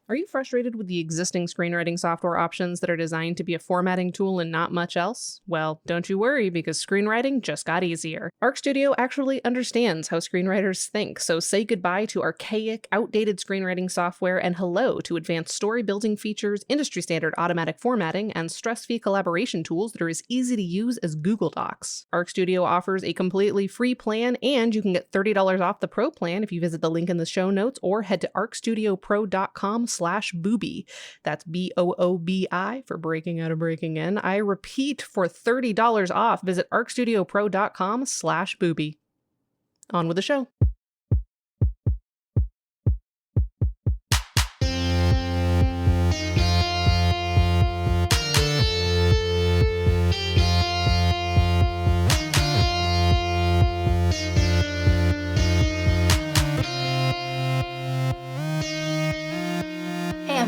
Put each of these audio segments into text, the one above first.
Are you frustrated with the existing screenwriting software options that are designed to be a formatting tool and not much else? Well, don't you worry, because screenwriting just got easier. Arc Studio actually understands how screenwriters think, so say goodbye to archaic, outdated screenwriting software and hello to advanced story building features, industry standard automatic formatting, and stress-free collaboration tools that are as easy to use as Google Docs. Arc Studio offers a completely free plan, and you can get $30 off the Pro plan if you visit the link in the show notes or head to arcstudiopro.com/booby. That's BOOBI for breaking out of breaking in. I repeat, for $30 off, visit arcstudiopro.com/booby. On with the show.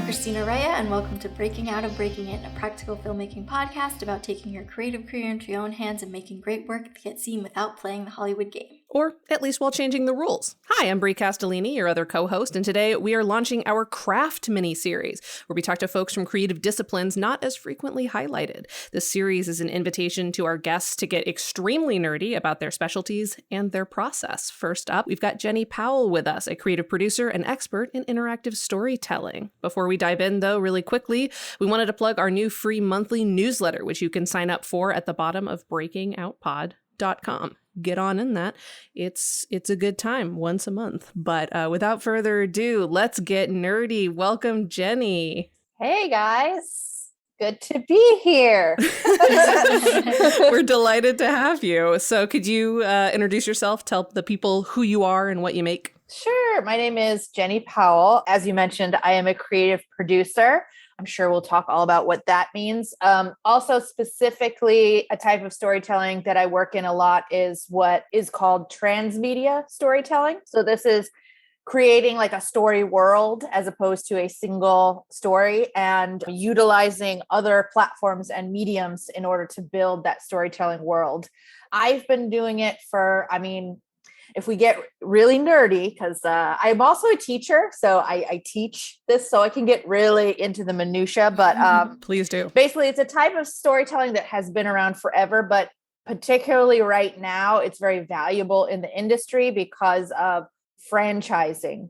Christina Raya, and welcome to Breaking Out of Breaking In, a practical filmmaking podcast about taking your creative career into your own hands and making great work that gets seen without playing the Hollywood game. Or at least while changing the rules. Hi, I'm Brie Castellini, your other co-host, and today we are launching our craft mini-series, where we talk to folks from creative disciplines not as frequently highlighted. This series is an invitation to our guests to get extremely nerdy about their specialties and their process. First up, we've got Jenni Powell with us, a creative producer and expert in interactive storytelling. Before we dive in, though, really quickly, we wanted to plug our new free monthly newsletter, which you can sign up for at the bottom of breakingoutpod.com. Get on in that. It's a good time once a month. But without further ado, let's get nerdy. Welcome, Jenni. Hey, guys. Good to be here. We're delighted to have you. So could you introduce yourself, tell the people who you are and what you make? Sure. My name is Jenni Powell. As you mentioned, I am a creative producer. I'm sure we'll talk all about what that means. Also, specifically, a type of storytelling that I work in a lot is what is called transmedia storytelling. So this is creating like a story world as opposed to a single story and utilizing other platforms and mediums in order to build that storytelling world. I've been doing it for, if we get really nerdy, because I'm also a teacher, so I teach this, so I can get really into the minutia, but please do. Basically, it's a type of storytelling that has been around forever, but particularly right now, it's very valuable in the industry because of franchising,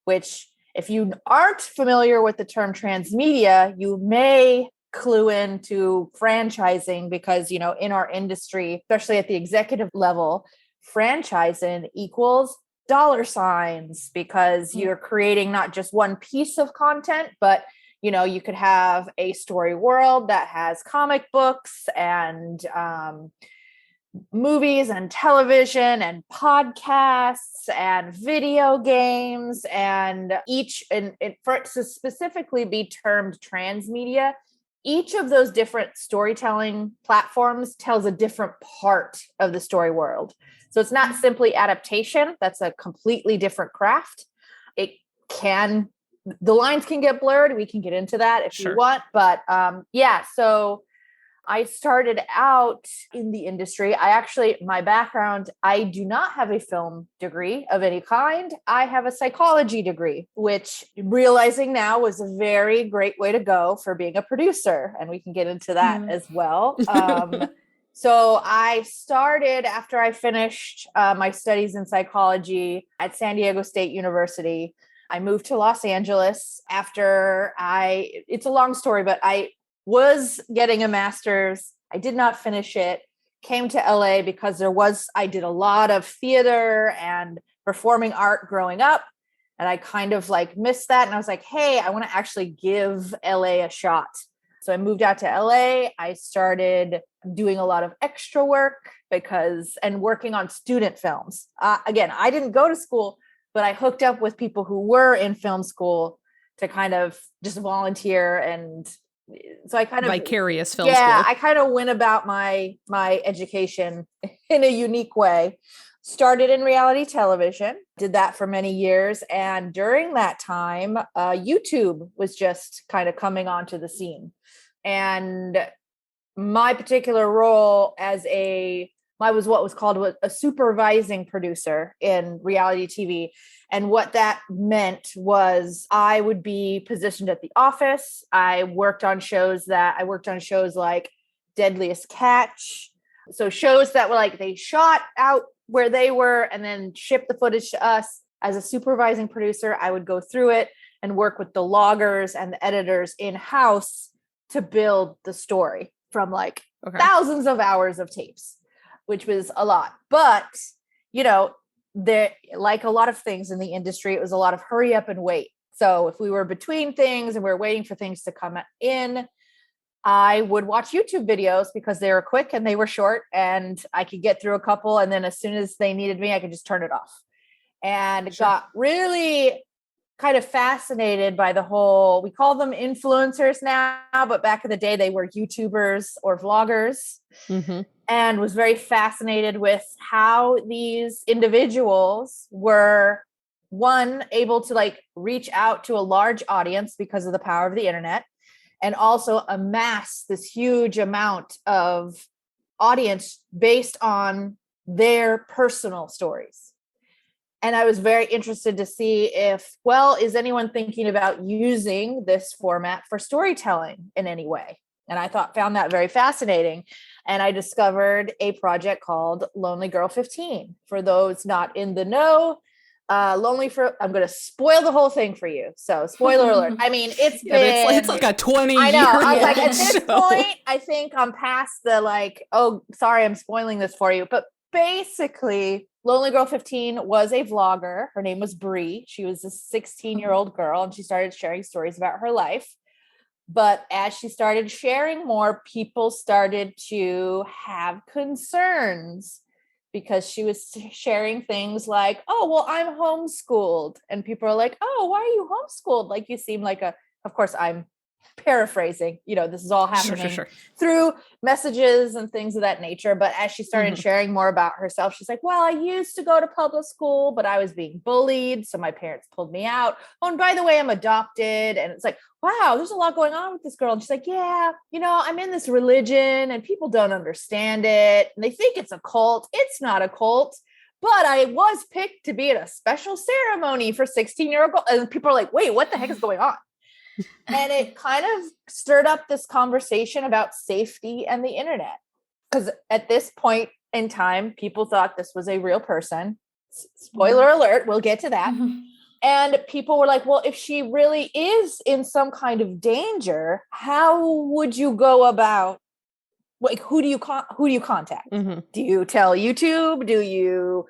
which if you aren't familiar with the term transmedia, you may clue into franchising because, in our industry, especially at the executive level, franchising equals dollar signs because you're creating not just one piece of content, but you could have a story world that has comic books and movies and television and podcasts and video games, and for it to specifically be termed transmedia, each of those different storytelling platforms tells a different part of the story world. So it's not simply adaptation. That's a completely different craft. The lines can get blurred. We can get into that if you want. But so I started out in the industry. My background, I do not have a film degree of any kind. I have a psychology degree, which realizing now was a very great way to go for being a producer. And we can get into that as well. So I started after I finished my studies in psychology at San Diego State University. I moved to Los Angeles it's a long story, but I was getting a master's. I did not finish it, came to LA because I did a lot of theater and performing art growing up. And I kind of missed that. And I was like, hey, I want to actually give LA a shot. So I moved out to LA. I started doing a lot of extra work and working on student films. Again, I didn't go to school, but I hooked up with people who were in film school to kind of just volunteer. And so I kind of vicarious film school. Yeah, I kind of went about my education in a unique way. Started in reality television, did that for many years. And during that time, YouTube was just kind of coming onto the scene. And my particular role as a I was what was called a supervising producer in reality TV. And what that meant was I would be positioned at the office. I worked on shows like Deadliest Catch. So shows that were like, they shot out where they were and then shipped the footage to us. As a supervising producer, I would go through it and work with the loggers and the editors in-house to build the story from like thousands of hours of tapes, which was a lot. But, you know, there, like a lot of things in the industry, it was a lot of hurry up and wait. So if we were between things and we were waiting for things to come in, I would watch YouTube videos because they were quick and they were short and I could get through a couple. And then as soon as they needed me, I could just turn it off. And got really kind of fascinated by the whole, we call them influencers now, but back in the day, they were YouTubers or vloggers, and was very fascinated with how these individuals were, one, able to like reach out to a large audience because of the power of the internet, and also amass this huge amount of audience based on their personal stories. And I was very interested to see if, well, is anyone thinking about using this format for storytelling in any way? And I found that very fascinating. And I discovered a project called Lonely Girl 15. For those not in the know, I'm going to spoil the whole thing for you. So spoiler alert. I mean, it's like a 20 I know. year I was like, at old this show. point, I think I'm past the like, oh, sorry, I'm spoiling this for you. But basically, Lonely Girl 15 was a vlogger. Her name was Bree. She was a 16-year-old girl, and she started sharing stories about her life. But as she started sharing more, people started to have concerns because she was sharing things like, oh, well, I'm homeschooled. And people are like, oh, why are you homeschooled? Like, you seem like of course, I'm paraphrasing, you know, this is all happening through messages and things of that nature. But as she started sharing more about herself, she's like, well, I used to go to public school, but I was being bullied, so my parents pulled me out. Oh, and by the way, I'm adopted. And it's like, wow, there's a lot going on with this girl. And she's like, yeah, you know, I'm in this religion and people don't understand it. And they think it's a cult. It's not a cult. But I was picked to be at a special ceremony for 16-year-old girls. And people are like, wait, what the heck is going on? And it kind of stirred up this conversation about safety and the internet. Because at this point in time, people thought this was a real person. Spoiler alert, we'll get to that. And people were like, well, if she really is in some kind of danger, how would you go about, like, who do you contact? Do you tell YouTube?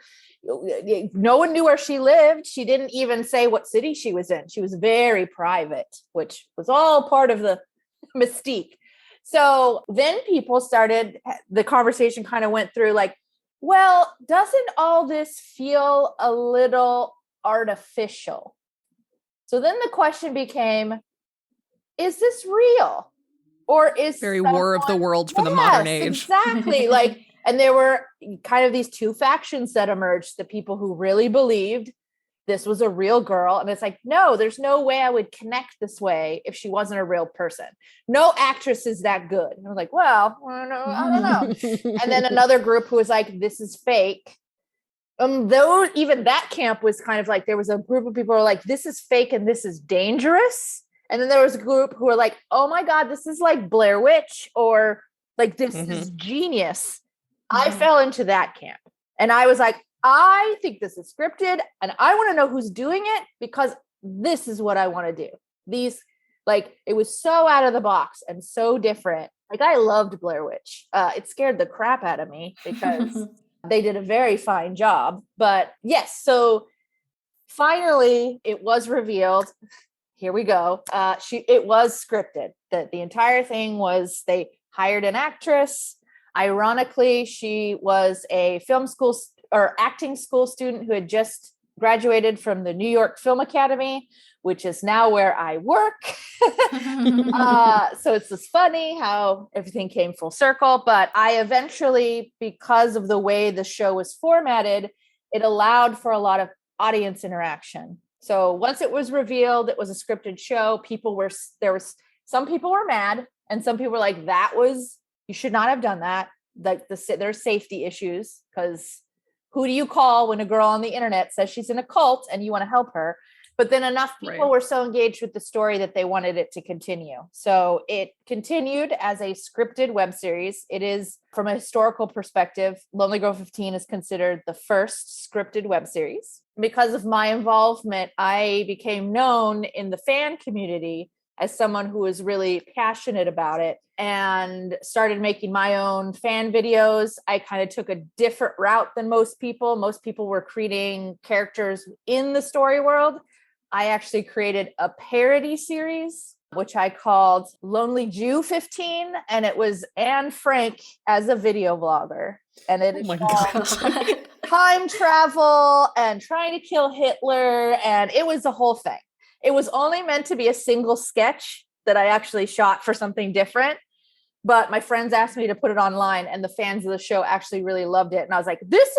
No one knew where she lived. She didn't even say what city she was in. She was very private, which was all part of the mystique. So then the conversation kind of went through like, well, doesn't all this feel a little artificial? So then the question became, is this real? Or is very War of the Worlds for the modern age? Exactly. Like, and there were kind of these two factions that emerged, the people who really believed this was a real girl. And it's like, no, there's no way I would connect this way if she wasn't a real person. No actress is that good. And I was like, well, I don't know. And then another group who was like, this is fake. Though even that camp was kind of like, there was a group of people who were like, this is fake and this is dangerous. And then there was a group who were like, oh my God, this is like Blair Witch, or like, this is genius. I fell into that camp. And I was like, I think this is scripted and I want to know who's doing it because this is what I want to do. It was so out of the box and so different. Like, I loved Blair Witch. It scared the crap out of me because they did a very fine job. But yes, so finally it was revealed. Here we go. It was scripted. The entire thing was, they hired an actress. Ironically, she was a film school or acting school student who had just graduated from the New York Film Academy, which is now where I work. So it's just funny how everything came full circle. But I eventually, because of the way the show was formatted, it allowed for a lot of audience interaction. So once it was revealed, it was a scripted show. Some people were mad and some people were like, you should not have done that. like there's safety issues, because who do you call when a girl on the internet says she's in a cult and you want to help her? But then enough people were so engaged with the story that they wanted it to continue. So it continued as a scripted web series. It is, from a historical perspective, Lonely Girl 15 is considered the first scripted web series. Because of my involvement, I became known in the fan community as someone who was really passionate about it, and started making my own fan videos. I kind of took a different route than most people. Most people were creating characters in the story world. I actually created a parody series, which I called Lonely Jew 15. And it was Anne Frank as a video blogger. And it involved time travel and trying to kill Hitler. And it was the whole thing. It was only meant to be a single sketch that I actually shot for something different. But my friends asked me to put it online, and the fans of the show actually really loved it. And I was like, this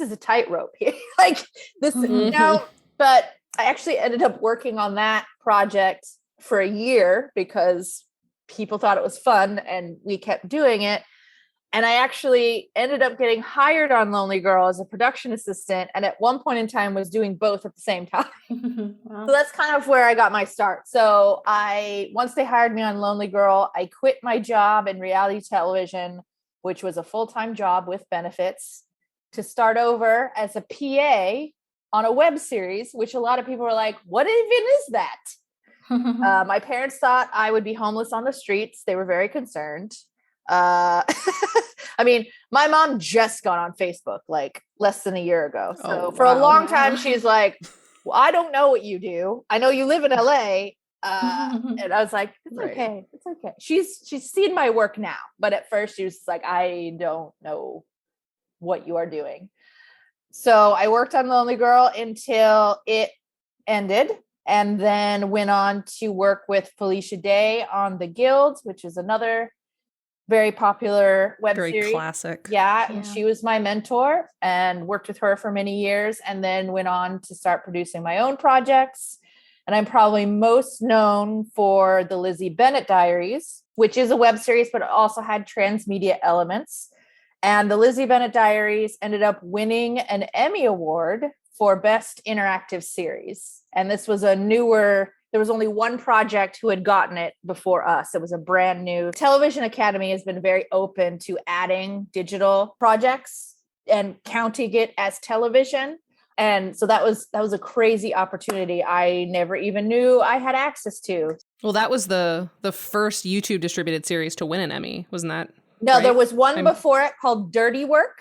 is a tightrope here. Like this, but I actually ended up working on that project for a year because people thought it was fun and we kept doing it. And I actually ended up getting hired on Lonely Girl as a production assistant. And at one point in time was doing both at the same time. Wow. So that's kind of where I got my start. So once they hired me on Lonely Girl, I quit my job in reality television, which was a full-time job with benefits, to start over as a PA on a web series, which a lot of people were like, what even is that? My parents thought I would be homeless on the streets. They were very concerned. I mean, my mom just got on Facebook like less than a year ago. So for a long time, she's like, well, I don't know what you do. I know you live in LA. And I was like, it's okay. It's okay. She's seen my work now. But at first she was like, I don't know what you are doing. So I worked on Lonely Girl until it ended, and then went on to work with Felicia Day on The Guild, which is another very popular web series. Very classic. Yeah. And she was my mentor, and worked with her for many years, and then went on to start producing my own projects. And I'm probably most known for the Lizzie Bennet Diaries, which is a web series, but it also had transmedia elements. And the Lizzie Bennet Diaries ended up winning an Emmy Award for Best Interactive Series. And this was there was only one project who had gotten it before us. It was a brand new. Television Academy has been very open to adding digital projects and counting it as television. And so that was a crazy opportunity I never even knew I had access to. Well, that was the first YouTube distributed series to win an Emmy, wasn't that? No, right? There was one before it called Dirty Work.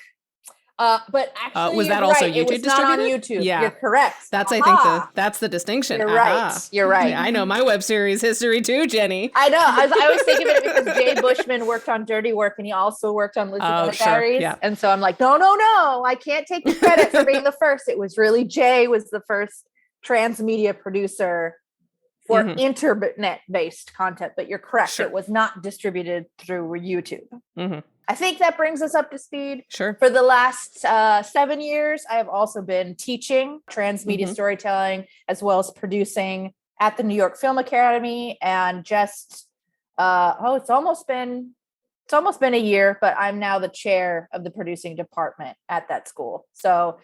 But actually, was that also YouTube it was distributed? Not on YouTube. Yeah, you're correct. That's I think that's the distinction. You're right. You're right. I know my web series history too, Jenny. I know. I was thinking of it because Jay Bushman worked on Dirty Work, and he also worked on Lizzie Bennet Diaries. Yeah. And so I'm like, no, I can't take the credit for being the first. It was really Jay was the first transmedia producer for internet-based content. But you're correct. Sure. It was not distributed through YouTube. Mm-hmm. I think that brings us up to speed. Sure. For the last 7 years, I have also been teaching transmedia storytelling, as well as producing at the New York Film Academy. And just it's almost been a year, but I'm now the chair of the producing department at that school. So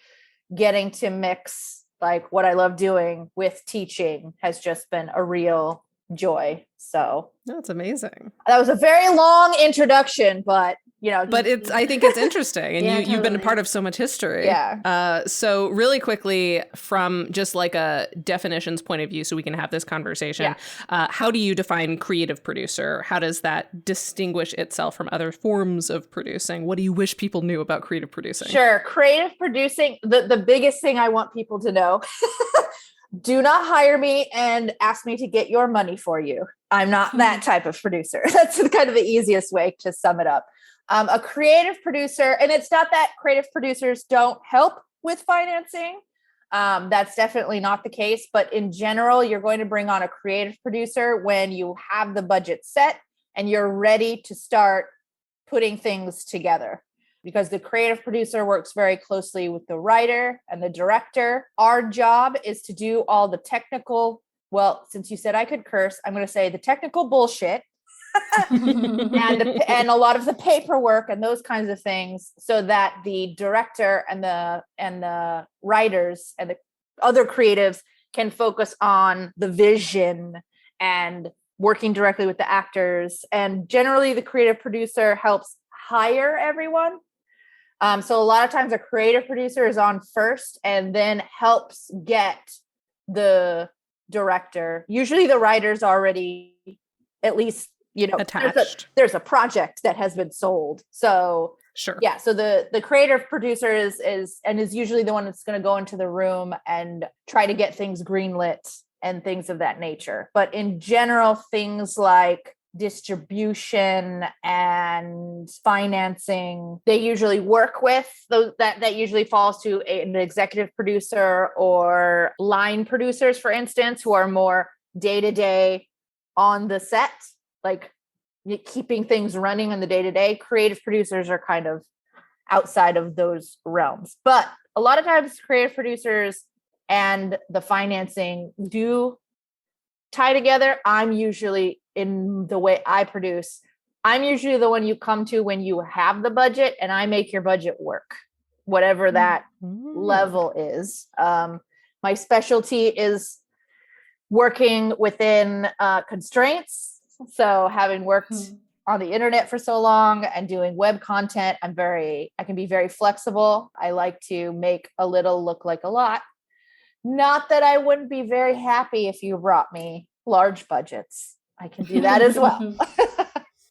getting to mix like what I love doing with teaching has just been a real joy. So that's amazing. That was a very long introduction, but but I think it's interesting, and you've been a part of so much history. Yeah. So really quickly, from just like a definitions point of view, so we can have this conversation. Yeah. How do you define creative producer? How does that distinguish itself from other forms of producing? What do you wish people knew about creative producing? Sure. Creative producing, the biggest thing I want people to know, do not hire me and ask me to get your money for you. I'm not that type of producer. That's kind of the easiest way to sum it up. A creative producer, and it's not that creative producers don't help with financing. That's definitely not the case. But in general, you're going to bring on a creative producer when you have the budget set and you're ready to start putting things together. Because the creative producer works very closely with the writer and the director. Our job is to do all the technical, well, since you said I could curse, I'm going to say the technical bullshit and a lot of the paperwork and those kinds of things, so that the director and the writers and the other creatives can focus on the vision and working directly with the actors. And generally the creative producer helps hire everyone. So a lot of times a creative producer is on first and then helps get the director. Usually the writer's already at least, attached. There's a project that has been sold. So Sure. yeah. So the creative producer is usually the one that's going to go into the room and try to get things greenlit and things of that nature. But in general, things like distribution and financing, they usually work with those that usually falls to an executive producer or line producers, for instance, who are more day-to-day on the set, like keeping things running on the day-to-day. Creative producers are kind of outside of those realms, but a lot of times creative producers and the financing do tie together. I'm usually, in the way I produce, I'm usually the one you come to when you have the budget, and I make your budget work, whatever that level is. My specialty is working within constraints. So having worked on the internet for so long and doing web content, I can be very flexible. I like to make a little look like a lot. Not that I wouldn't be very happy if you brought me large budgets. I can do that as well.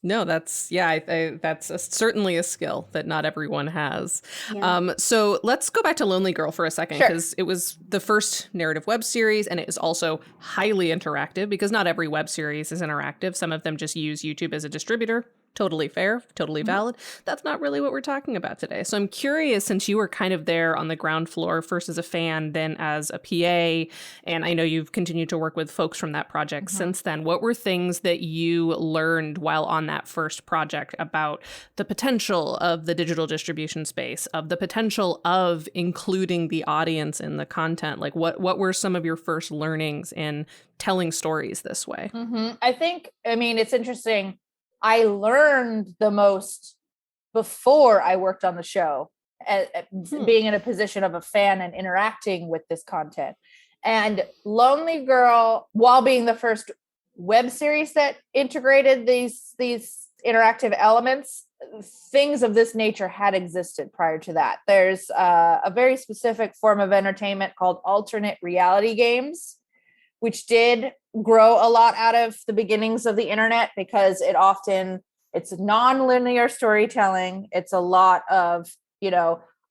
No, that's certainly a skill that not everyone has. Yeah. So let's go back to Lonely Girl for a second, Sure. because it was the first narrative web series, and it is also highly interactive, because not every web series is interactive. Some of them just use YouTube as a distributor. Totally fair, totally valid. That's not really what we're talking about today. So I'm curious, since you were kind of there on the ground floor, first as a fan, then as a PA, and I know you've continued to work with folks from that project since then, what were things that you learned while on that first project about the potential of the digital distribution space, of the potential of including the audience in the content? Like what were some of your first learnings in telling stories this way? I mean, it's interesting. I learned the most before I worked on the show, being in a position of a fan and interacting with this content. And Lonely Girl, while being the first web series that integrated these interactive elements, things of this nature had existed prior to that. There's a very specific form of entertainment called alternate reality games, which did grow a lot out of the beginnings of the internet, because it's non-linear storytelling. It's a lot of,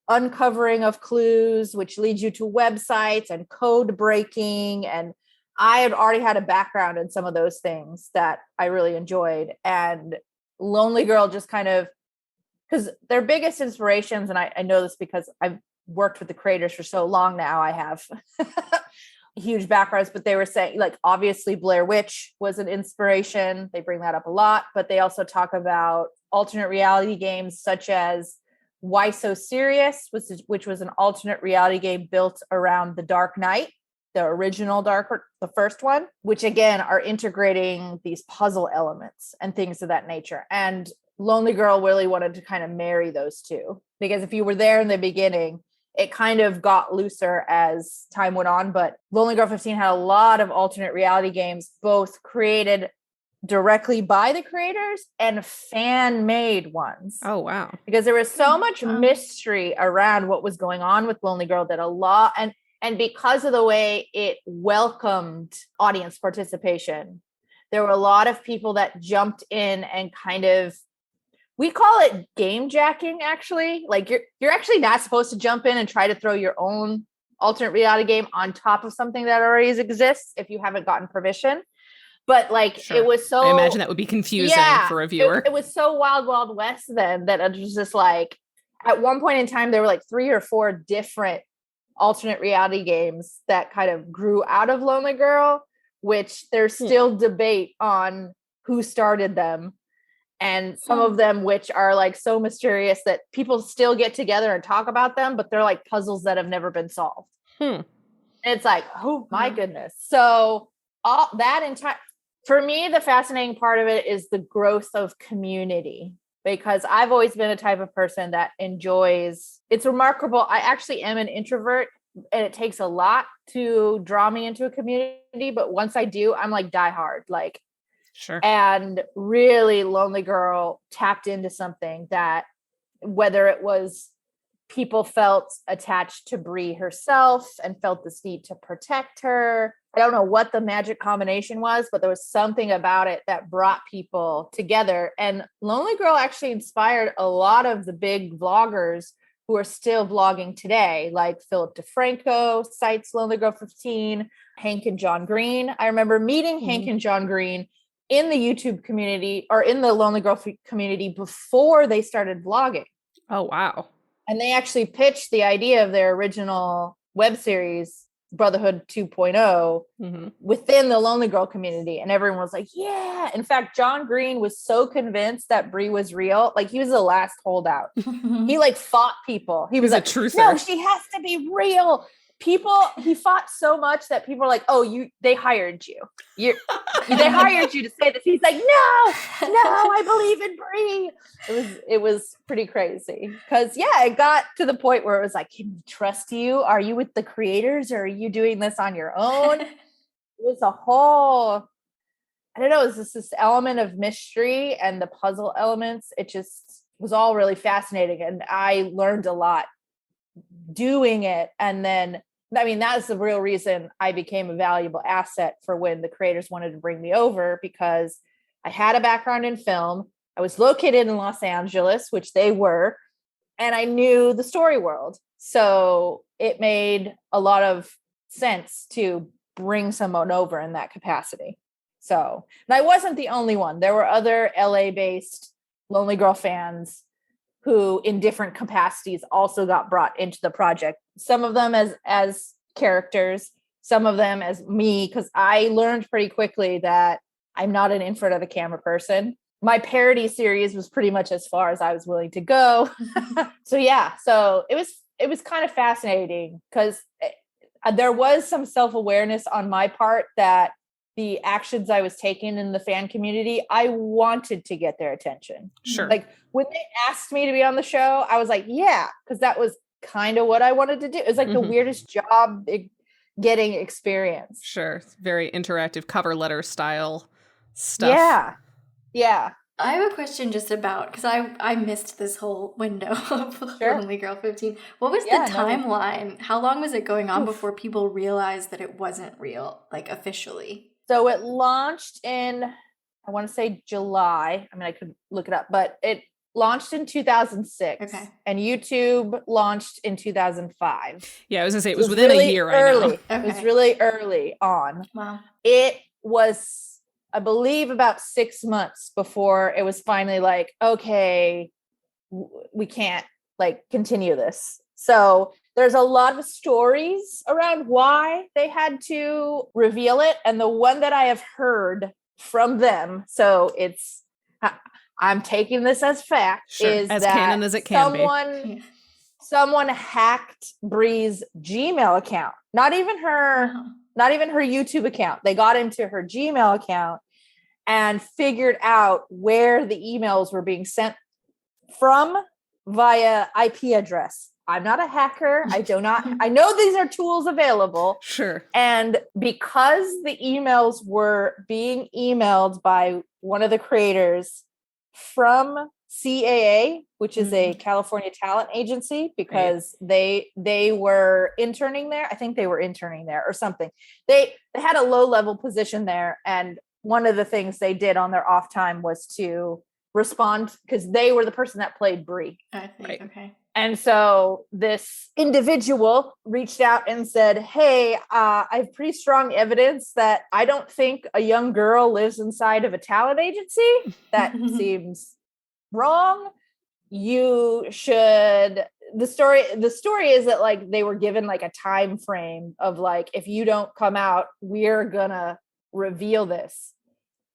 uncovering of clues, which leads you to websites and code breaking. And I had already had a background in some of those things that I really enjoyed. And Lonely Girl just kind of, because their biggest inspirations, and I know this because I've worked with the creators for so long now, I have huge backgrounds, but they were saying, like, obviously Blair Witch was an inspiration. They bring that up a lot, but they also talk about alternate reality games such as Why So Serious, which was an alternate reality game built around The Dark Knight, the original the first one, which again are integrating these puzzle elements and things of that nature. And Lonely Girl really wanted to kind of marry those two, because if you were there in the beginning, it kind of got looser as time went on. But Lonely Girl 15 had a lot of alternate reality games, both created directly by the creators and fan-made ones. Oh, wow. Because there was so much mystery around what was going on with Lonely Girl that and because of the way it welcomed audience participation, there were a lot of people that jumped in and kind of, we call it game jacking, actually. Like you're actually not supposed to jump in and try to throw your own alternate reality game on top of something that already exists if you haven't gotten permission. But It was so, I imagine that would be confusing for a viewer. It was so wild, wild west then that it was just like, at one point in time, there were like 3 or 4 different alternate reality games that kind of grew out of Lonely Girl, which there's still debate on who started them. And some of them, which are like so mysterious that people still get together and talk about them, but they're like puzzles that have never been solved. And it's like, oh my goodness. So all that entire, For me, the fascinating part of it is the growth of community, because I've always been a type of person that enjoys, it's remarkable. I actually am an introvert, and it takes a lot to draw me into a community. But once I do, I'm like diehard, like, Sure. and really Lonely Girl tapped into something that, whether it was people felt attached to Bree herself and felt this need to protect her. I don't know what the magic combination was, but there was something about it that brought people together. And Lonely Girl actually inspired a lot of the big vloggers who are still vlogging today, like Philip DeFranco cites Lonely Girl 15, Hank and John Green. I remember meeting Hank and John Green in the YouTube community, or in the Lonely Girl community, before they started vlogging. Oh, wow. And they actually pitched the idea of their original web series, Brotherhood 2.0, within the Lonely Girl community. And everyone was like, yeah. In fact, John Green was so convinced that Bree was real. Like, he was the last holdout. He like fought people. He was like, a truther. No, she has to be real. He fought so much that people are like, oh, they hired you. They hired you to say this. He's like, no, I believe in Bree. It was pretty crazy, because it got to the point where it was like, can we trust you? Are you with the creators, or are you doing this on your own? It was a whole, I don't know, it was just this element of mystery and the puzzle elements. It just was all really fascinating, and I learned a lot doing it. And then, I mean, that's the real reason I became a valuable asset for when the creators wanted to bring me over, because I had a background in film. I was located in Los Angeles, which they were, and I knew the story world. So it made a lot of sense to bring someone over in that capacity. So, and I wasn't the only one. There were other LA-based Lonely Girl fans who in different capacities also got brought into the project. Some of them as characters, some of them as me, because I learned pretty quickly that I'm not an in front of the camera person. My parody series was pretty much as far as I was willing to go. So it was kind of fascinating, because there was some self-awareness on my part that the actions I was taking in the fan community, I wanted to get their attention. Sure. Like, when they asked me to be on the show, I was like, yeah, because that was kind of what I wanted to do. It was like the weirdest job getting experience. Sure. Very interactive cover letter style stuff. Yeah. I have a question just about, because I missed this whole window of Lonely Girl 15. What was the timeline? How long was it going on before people realized that it wasn't real, like officially? So it launched in, I want to say July. I mean, I could look it up, but it launched in 2006. Okay. And YouTube launched in 2005. Yeah, I was going to say, it was within a year, early. I know. Okay. It was really early on. Wow. It was, I believe, about 6 months before it was finally like, okay, we can't like continue this. So there's a lot of stories around why they had to reveal it. And the one that I have heard from them, so I'm taking this as fact, is as that canon as it can be. Someone hacked Bree's Gmail account. Not even her YouTube account. They got into her Gmail account and figured out where the emails were being sent from via IP address. I'm not a hacker. I know these are tools available. Sure. And because the emails were being emailed by one of the creators from CAA, which is a California talent agency, because they were interning there. I think they were interning there or something. They had a low-level position there, and one of the things they did on their off time was to respond, because they were the person that played Bree. I think. Right. Okay. And so this individual reached out and said, hey, I have pretty strong evidence that I don't think a young girl lives inside of a talent agency. That seems wrong. You should, the story is that like they were given like a time frame of like, if you don't come out, we're gonna reveal this.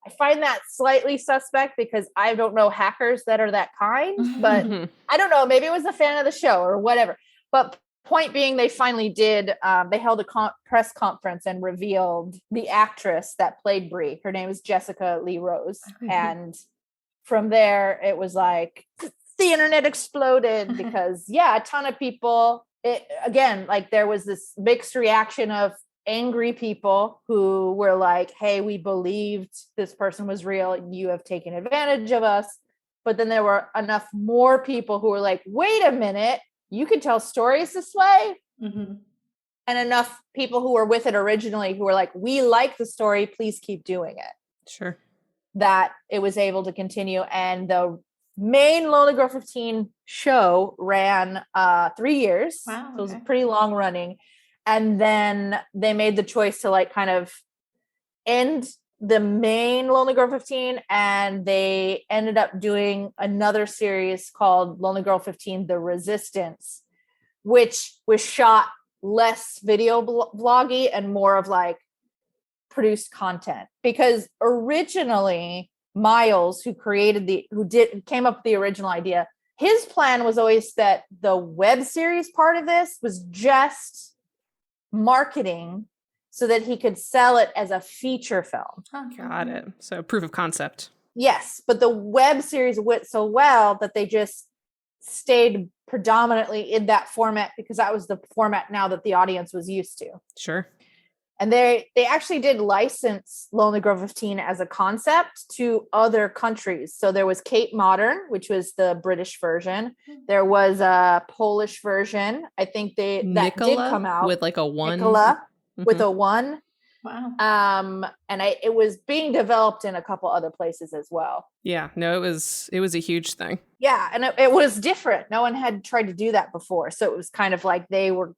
I find that slightly suspect, because I don't know hackers that are that kind, but I don't know, maybe it was a fan of the show or whatever. But point being, they finally did. They held a press conference and revealed the actress that played Brie. Her name is Jessica Lee Rose. And from there, it was like the internet exploded because, a ton of people, there was this mixed reaction of angry people who were like, hey, we believed this person was real. You have taken advantage of us. But then there were enough more people who were like, wait a minute, you can tell stories this way. Mm-hmm. And enough people who were with it originally who were like, we like the story, please keep doing it. Sure. That it was able to continue. And the main Lonely Girl 15 show ran 3 years. Wow. So it was pretty long running. And then they made the choice to like kind of end the main Lonely Girl 15, and they ended up doing another series called Lonely Girl 15 The Resistance, which was shot less video vloggy and more of like produced content. Because originally Miles, who came up with the original idea, his plan was always that the web series part of this was just marketing so that he could sell it as a feature film. Got it. So proof of concept. Yes, but the web series went so well that they just stayed predominantly in that format because that was the format now that the audience was used to. Sure. And they actually did license Lonely Girl 15 as a concept to other countries. So there was Cape Modern, which was the British version. There was a Polish version. I think that did come out with like a 1. Nicola with a 1. Wow. And it was being developed in a couple other places as well. Yeah, no, it was a huge thing. Yeah, and it was different. No one had tried to do that before. So it was kind of like they were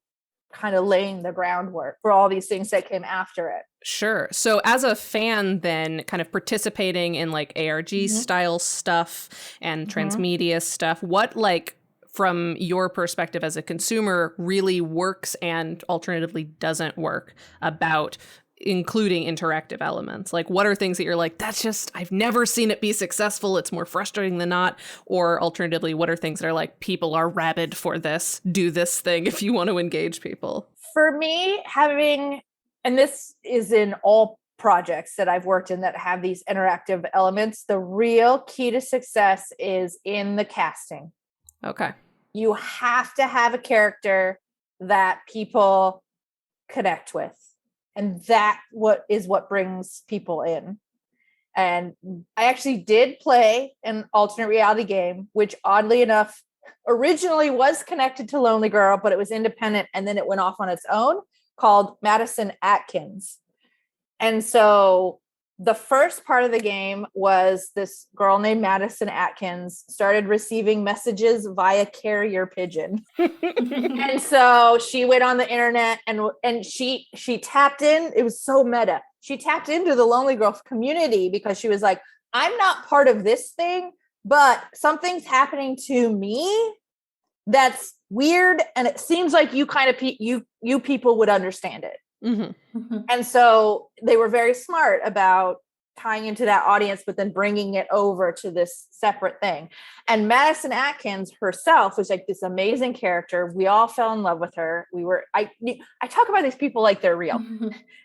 kind of laying the groundwork for all these things that came after it. Sure. So as a fan then, kind of participating in like ARG style stuff and transmedia stuff, what like from your perspective as a consumer really works and alternatively doesn't work about including interactive elements? Like what are things that you're like, that's just, I've never seen it be successful, it's more frustrating than not? Or alternatively, what are things that are like, people are rabid for this, do this thing if you want to engage people? For me, and this is in all projects that I've worked in that have these interactive elements, the real key to success is in the casting. Okay. You have to have a character that people connect with. And that what brings people in. And I actually did play an alternate reality game, which oddly enough, originally was connected to Lonely Girl, but it was independent. And then it went off on its own, called Madison Atkins. And so the first part of the game was this girl named Madison Atkins started receiving messages via carrier pigeon. And so she went on the internet and she tapped in. It was so meta. She tapped into the Lonely Girl community because she was like, I'm not part of this thing, but something's happening to me that's weird. And it seems like you kind of, you people would understand it. And so they were very smart about tying into that audience, but then bringing it over to this separate thing. And Madison Atkins herself was like this amazing character. We all fell in love with her. I talk about these people like they're real.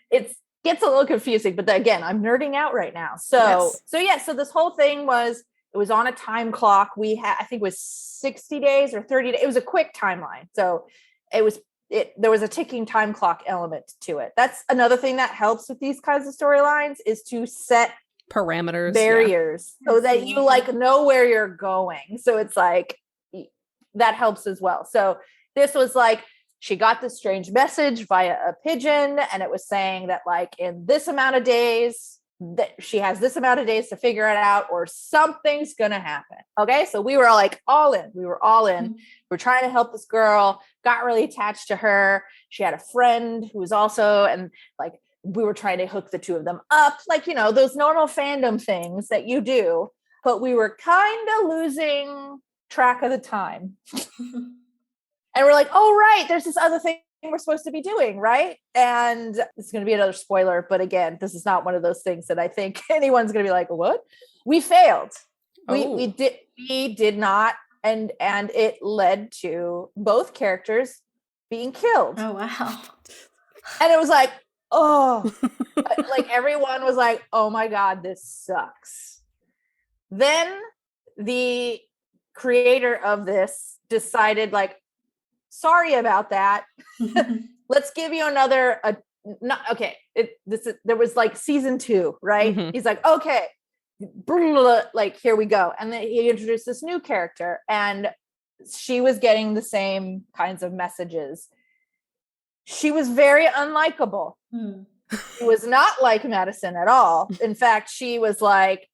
It gets a little confusing, but again, I'm nerding out right now. So this whole thing was on a time clock. We had, I think it was 60 days or 30 days. It was a quick timeline. So there was a ticking time clock element to it. That's another thing that helps with these kinds of storylines, is to set parameters, barriers, so that you like know where you're going. So it's like, that helps as well. So this was like, she got this strange message via a pigeon, and it was saying that like in this amount of days, that she has this amount of days to figure it out, or something's gonna happen. Okay, so we were like all in. We were all in. We're trying to help this girl. Got really attached to her. She had a friend who was also, and like we were trying to hook the two of them up, like, you know, those normal fandom things that you do. But we were kind of losing track of the time. And we're like, oh right, there's this other thing we're supposed to be doing, right? And it's going to be another spoiler, but again, this is not one of those things that I think anyone's going to be like, what? We failed. We did not, and it led to both characters being killed. Oh, wow. And it was like, oh, like everyone was like, oh my God, this sucks. Then the creator of this decided, like, sorry about that. Let's give you another, there was like season 2, right? Mm-hmm. He's like, okay, like, here we go. And then he introduced this new character, and she was getting the same kinds of messages. She was very unlikable. She was not like Madison at all. In fact, she was like,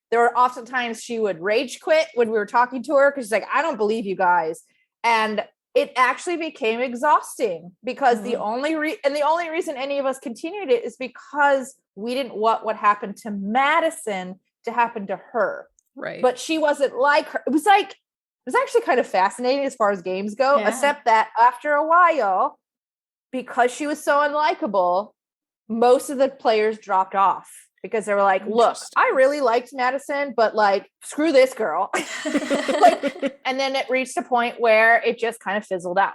there were oftentimes she would rage quit when we were talking to her because she's like, I don't believe you guys. And it actually became exhausting because the only reason any of us continued it is because we didn't want what happened to Madison to happen to her. Right. But she wasn't like her. It was actually kind of fascinating as far as games go, except that after a while, because she was so unlikable, most of the players dropped off because they were like, look, I really liked Madison, but like, screw this girl. And then it reached a point where it just kind of fizzled out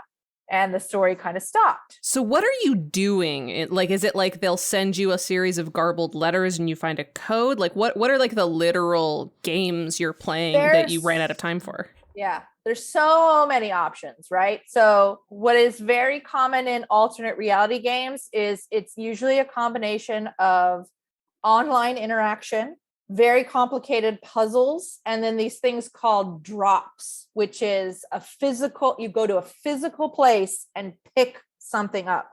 and the story kind of stopped. So what are you doing? Like, is it like they'll send you a series of garbled letters and you find a code? Like, what are like the literal games you're playing that you ran out of time for? Yeah, there's so many options, right? So what is very common in alternate reality games is it's usually a combination of online interaction, very complicated puzzles, and then these things called drops, which is you go to a physical place and pick something up.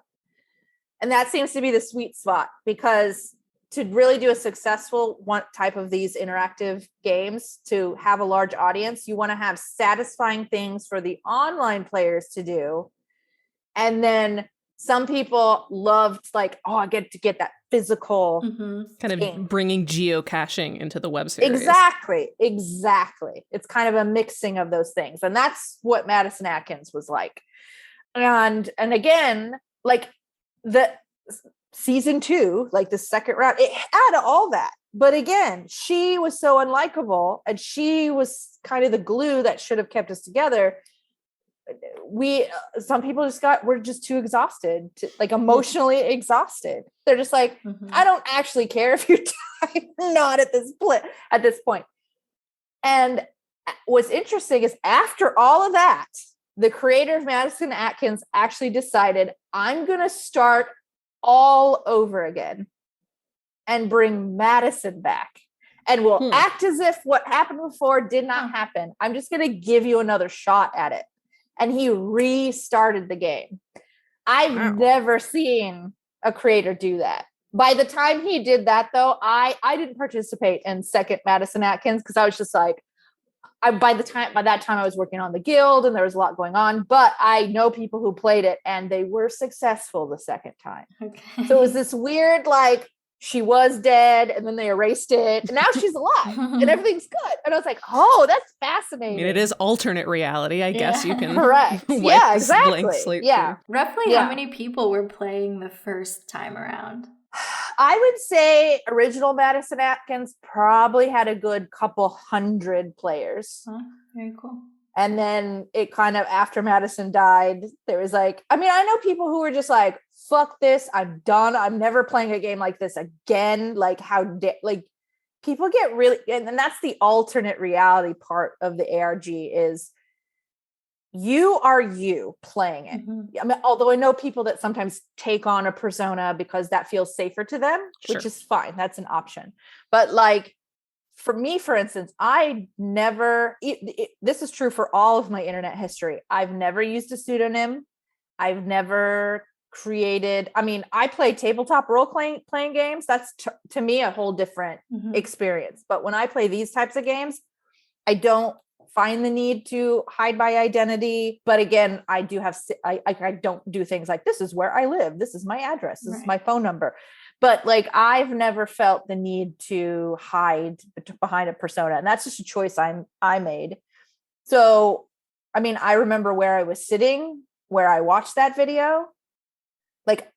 And that seems to be the sweet spot, because to really do a successful one type of these interactive games, to have a large audience, you want to have satisfying things for the online players to do. And then some people loved, like, oh, I get to get that physical kind of bringing geocaching into the web series. Exactly. It's kind of a mixing of those things. And that's what Madison Atkins was like. And again, like the season 2, like the second round, it had all that. But again, she was so unlikable, and she was kind of the glue that should have kept us together. Some people we're just too exhausted, like emotionally exhausted. They're just like, I don't actually care if you're dying or not at this point. And what's interesting is, after all of that, the creator of Madison Atkins actually decided, I'm going to start all over again and bring Madison back, and we'll act as if what happened before did not happen. I'm just going to give you another shot at it. And he restarted the game. I've never seen a creator do that. By the time he did that, though, I didn't participate in second Madison Atkins, because I was just like, by that time I was working on the guild and there was a lot going on, but I know people who played it and they were successful the second time. Okay. So it was this weird, like, she was dead and then they erased it and now she's alive and everything's good. And I was like, oh, that's fascinating. I mean, it is alternate reality. I guess you can correct. wipe this blank slate. Yeah. Roughly how many people were playing the first time around? I would say original Madison Atkins probably had a good couple hundred players. Very cool. And then it kind of, after Madison died, there was like, I mean, I know people who were just like, fuck this, I'm done. I'm never playing a game like this again. Like, like, people get really, and that's the alternate reality part of the ARG, is you are you playing it. I mean, although I know people that sometimes take on a persona because that feels safer to them, which is fine. That's an option. But like, for me, for instance, this is true for all of my internet history. I've never used a pseudonym. I've never created, I mean, I play tabletop role-playing games. That's to me a whole different experience. But when I play these types of games, I don't find the need to hide my identity. But again, I don't do things like, this is where I live, this is my address, this is my phone number. But like, I've never felt the need to hide behind a persona, and that's just a choice I made. So, I mean, I remember where I was sitting, where I watched that video. Like,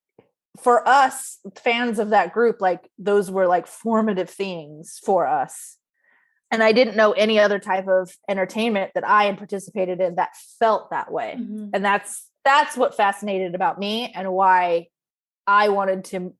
for us fans of that group, like, those were like formative things for us. And I didn't know any other type of entertainment that I had participated in that felt that way. And that's that's what fascinated about me and why I wanted to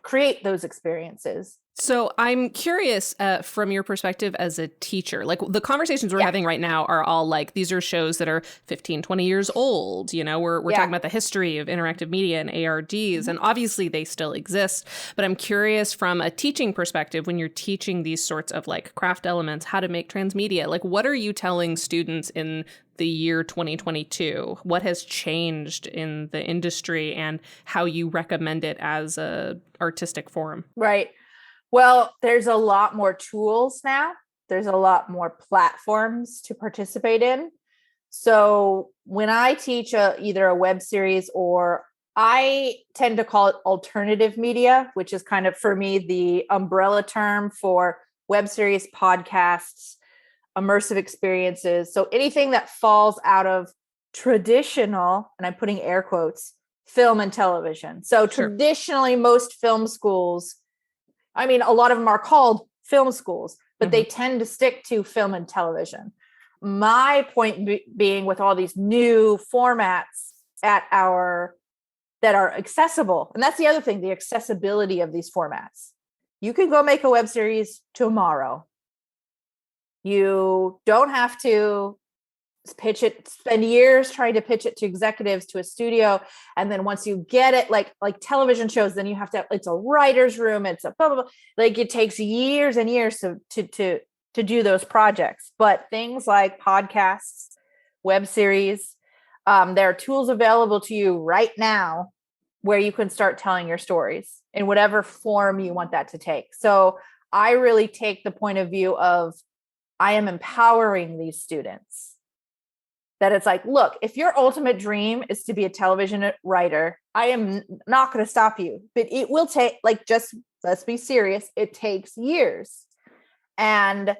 create those experiences. So I'm curious from your perspective as a teacher, like the conversations we're having right now are all like, these are shows that are 15, 20 years old. You know, we're talking about the history of interactive media and ARDs, and obviously they still exist. But I'm curious from a teaching perspective, when you're teaching these sorts of like craft elements, how to make transmedia, like what are you telling students in the year 2022? What has changed in the industry and how you recommend it as a artistic form? Right. Well, there's a lot more tools now. There's a lot more platforms to participate in. So when I teach either a web series, or I tend to call it alternative media, which is kind of for me the umbrella term for web series, podcasts, immersive experiences. So anything that falls out of traditional, and I'm putting air quotes, film and television. So traditionally, most film schools, I mean, a lot of them are called film schools, but they tend to stick to film and television. My point being, with all these new formats that are accessible, and that's the other thing, the accessibility of these formats. You can go make a web series tomorrow. You don't have to pitch it, spend years trying to pitch it to executives, to a studio, and then once you get it, like television shows, then you have to, it's a writer's room, it's a blah blah blah. Like it takes years and years to do those projects. But things like podcasts, web series, there are tools available to you right now where you can start telling your stories in whatever form you want that to take. So I really take the point of view of, I am empowering these students. That it's like, look, if your ultimate dream is to be a television writer, I am not going to stop you, but it will take, like, just let's be serious. It takes years. And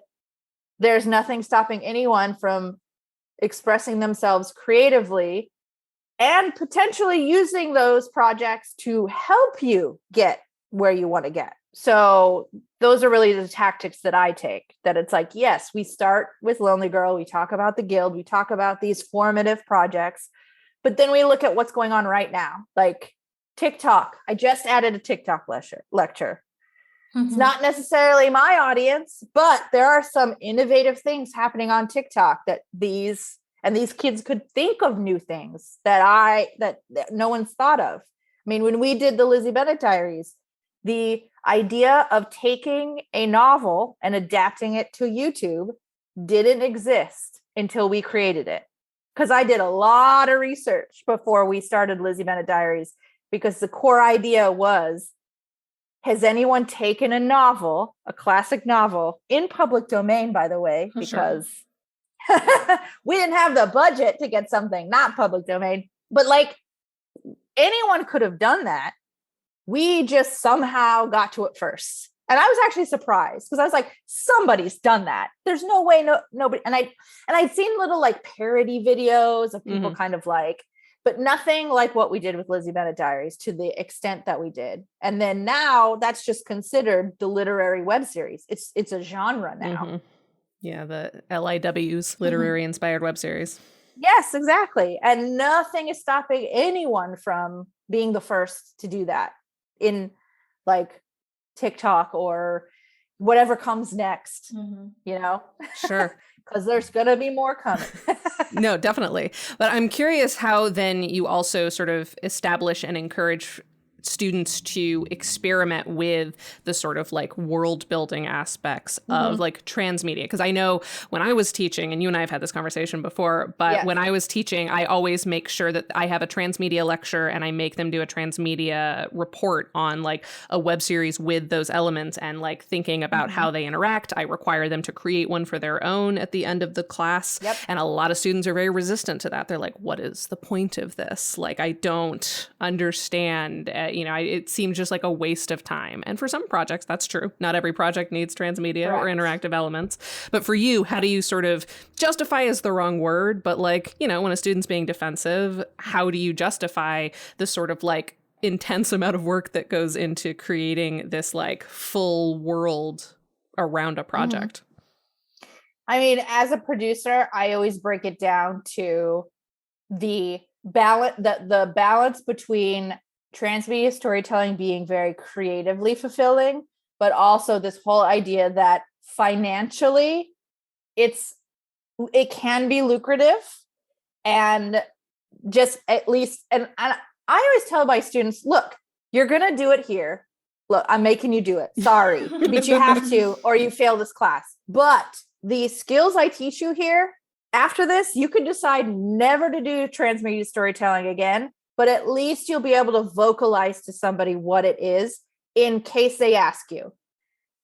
there's nothing stopping anyone from expressing themselves creatively and potentially using those projects to help you get where you want to get. So those are really the tactics that I take, that it's like, yes, we start with Lonely Girl. We talk about the Guild. We talk about these formative projects, but then we look at what's going on right now. Like TikTok. I just added a TikTok lecture. It's not necessarily my audience, but there are some innovative things happening on TikTok that these kids could think of new things that no one's thought of. I mean, when we did the Lizzie Bennet Diaries, the idea of taking a novel and adapting it to YouTube didn't exist until we created it. Because I did a lot of research before we started Lizzie Bennet Diaries, because the core idea was, has anyone taken a novel, a classic novel, in public domain, by the way, because we didn't have the budget to get something not public domain, but like anyone could have done that. We just somehow got to it first. And I was actually surprised, because I was like, somebody's done that. There's no way, nobody. And I'd seen little like parody videos of people kind of like, but nothing like what we did with Lizzie Bennet Diaries to the extent that we did. And then now that's just considered the literary web series. It's a genre now. Yeah, the LIW's literary inspired web series. Yes, exactly. And nothing is stopping anyone from being the first to do that in like TikTok or whatever comes next, you know? Sure. Because there's going to be more coming. No, definitely. But I'm curious how then you also sort of establish and encourage students to experiment with the sort of like world building aspects of like transmedia. Because I know when I was teaching, and you and I have had this conversation before, but when I was teaching, I always make sure that I have a transmedia lecture and I make them do a transmedia report on like a web series with those elements and like thinking about how they interact. I require them to create one for their own at the end of the class. And a lot of students are very resistant to that. They're like, what is the point of this? Like, I don't understand. It seems just like a waste of time. And for some projects, that's true. Not every project needs transmedia or interactive elements. But for you, how do you sort of justify is the wrong word, but like, when a student's being defensive, how do you justify the sort of like intense amount of work that goes into creating this like full world around a project? I mean, as a producer, I always break it down to the the balance between transmedia storytelling being very creatively fulfilling, but also this whole idea that financially it can be lucrative, and just at least, and I always tell my students, look, you're going to do it here. Look, I'm making you do it. Sorry, but you have to, or you fail this class. But the skills I teach you here, after this, you can decide never to do transmedia storytelling again, but at least you'll be able to vocalize to somebody what it is in case they ask you.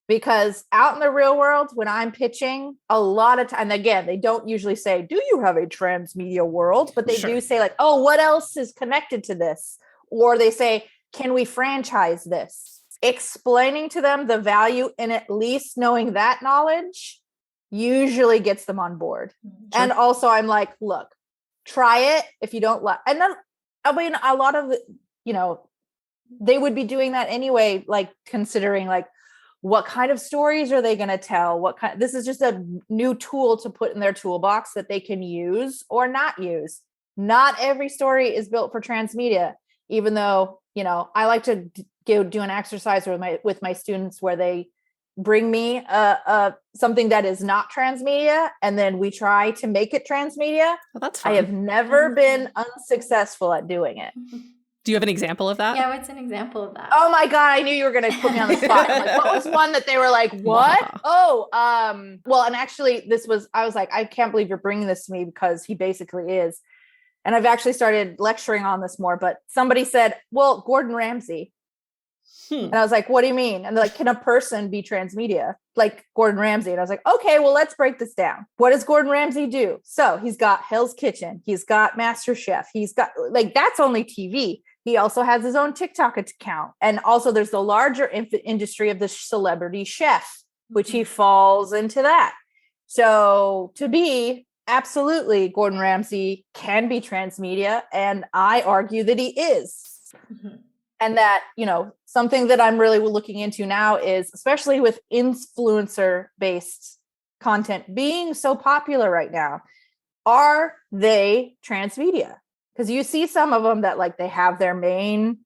Because out in the real world, when I'm pitching, a lot of time, and again, they don't usually say, do you have a transmedia world? But they do say like, oh, what else is connected to this? Or they say, can we franchise this? Explaining to them the value in at least knowing that knowledge usually gets them on board. Sure. And also I'm like, look, try it. If you don't like, and then, I mean, a lot of, they would be doing that anyway, like considering like, what kind of stories are they going to tell? This is just a new tool to put in their toolbox that they can use or not use. Not every story is built for transmedia, even though, I like to do an exercise with my students where they bring me something that is not transmedia, and then we try to make it transmedia. Well, that's fun. I have never been unsuccessful at doing it. Do you have an example of that? Yeah, what's an example of that? Oh my God, I knew you were going to put me on the spot. Like, what was one that they were like, what? Wow. Oh, well, and actually I was like, I can't believe you're bringing this to me, because he basically is. And I've actually started lecturing on this more, but somebody said, well, Gordon Ramsay. And I was like, what do you mean? And they're like, can a person be transmedia like Gordon Ramsay? And I was like, okay, well, let's break this down. What does Gordon Ramsay do? So he's got Hell's Kitchen. He's got MasterChef. He's got that's only TV. He also has his own TikTok account. And also there's the larger industry of the celebrity chef, which he falls into that. So to be absolutely, Gordon Ramsay can be transmedia. And I argue that he is. Mm-hmm. And that, something that I'm really looking into now is, especially with influencer-based content being so popular right now, are they transmedia? Because you see some of them that like they have their main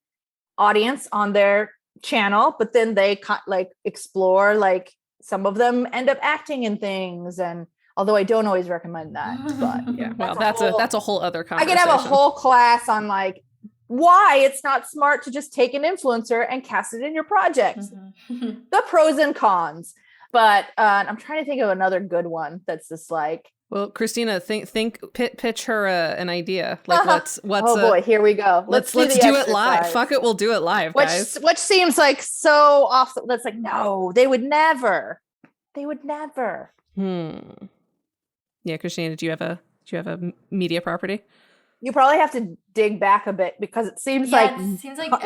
audience on their channel, but then they like explore, like some of them end up acting in things. And although I don't always recommend that, but yeah, well, that's a whole other conversation. I could have a whole class on like why it's not smart to just take an influencer and cast it in your project. Mm-hmm. The pros and cons. But I'm trying to think of another good one that's just like. Well, Christina, pitch her an idea. Like what's oh boy, here we go. Let's do it live. Fuck it, we'll do it live, guys. Which seems like so off. That's like, no, they would never. Yeah, Christina, do you have a media property? You probably have to dig back a bit, because it seems like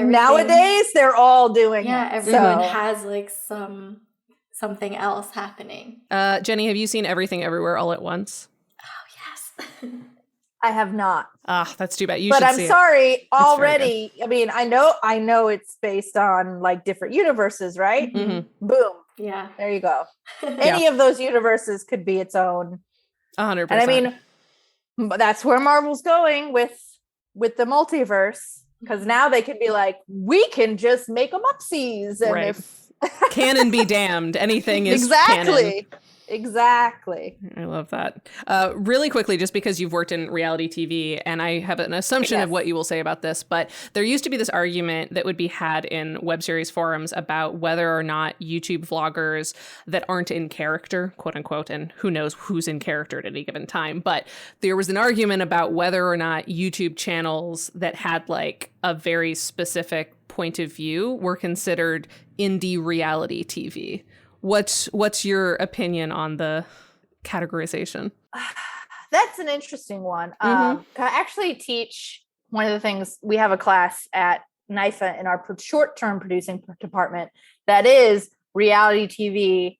nowadays they're all doing it. Yeah, everyone has like something else happening. Jenni, have you seen Everything Everywhere All at Once? Oh, yes. I have not. That's too bad. But I'm sorry, already. I mean, I know it's based on like different universes, right? Mm-hmm. Boom. Yeah. There you go. Any of those universes could be its own. 100%. And I mean, that's where Marvel's going with the multiverse, because now they can be like, we can just make them upsies, and right. if canon be damned, anything is canon. Exactly. I love that. Really quickly, just because you've worked in reality TV, and I have an assumption of what you will say about this, but there used to be this argument that would be had in web series forums about whether or not YouTube vloggers that aren't in character, quote unquote, and who knows who's in character at any given time, but there was an argument about whether or not YouTube channels that had like a very specific point of view were considered indie reality TV. What's your opinion on the categorization? That's an interesting one. Mm-hmm. I actually teach one of the things. We have a class at NIFA in our short-term producing department that is reality TV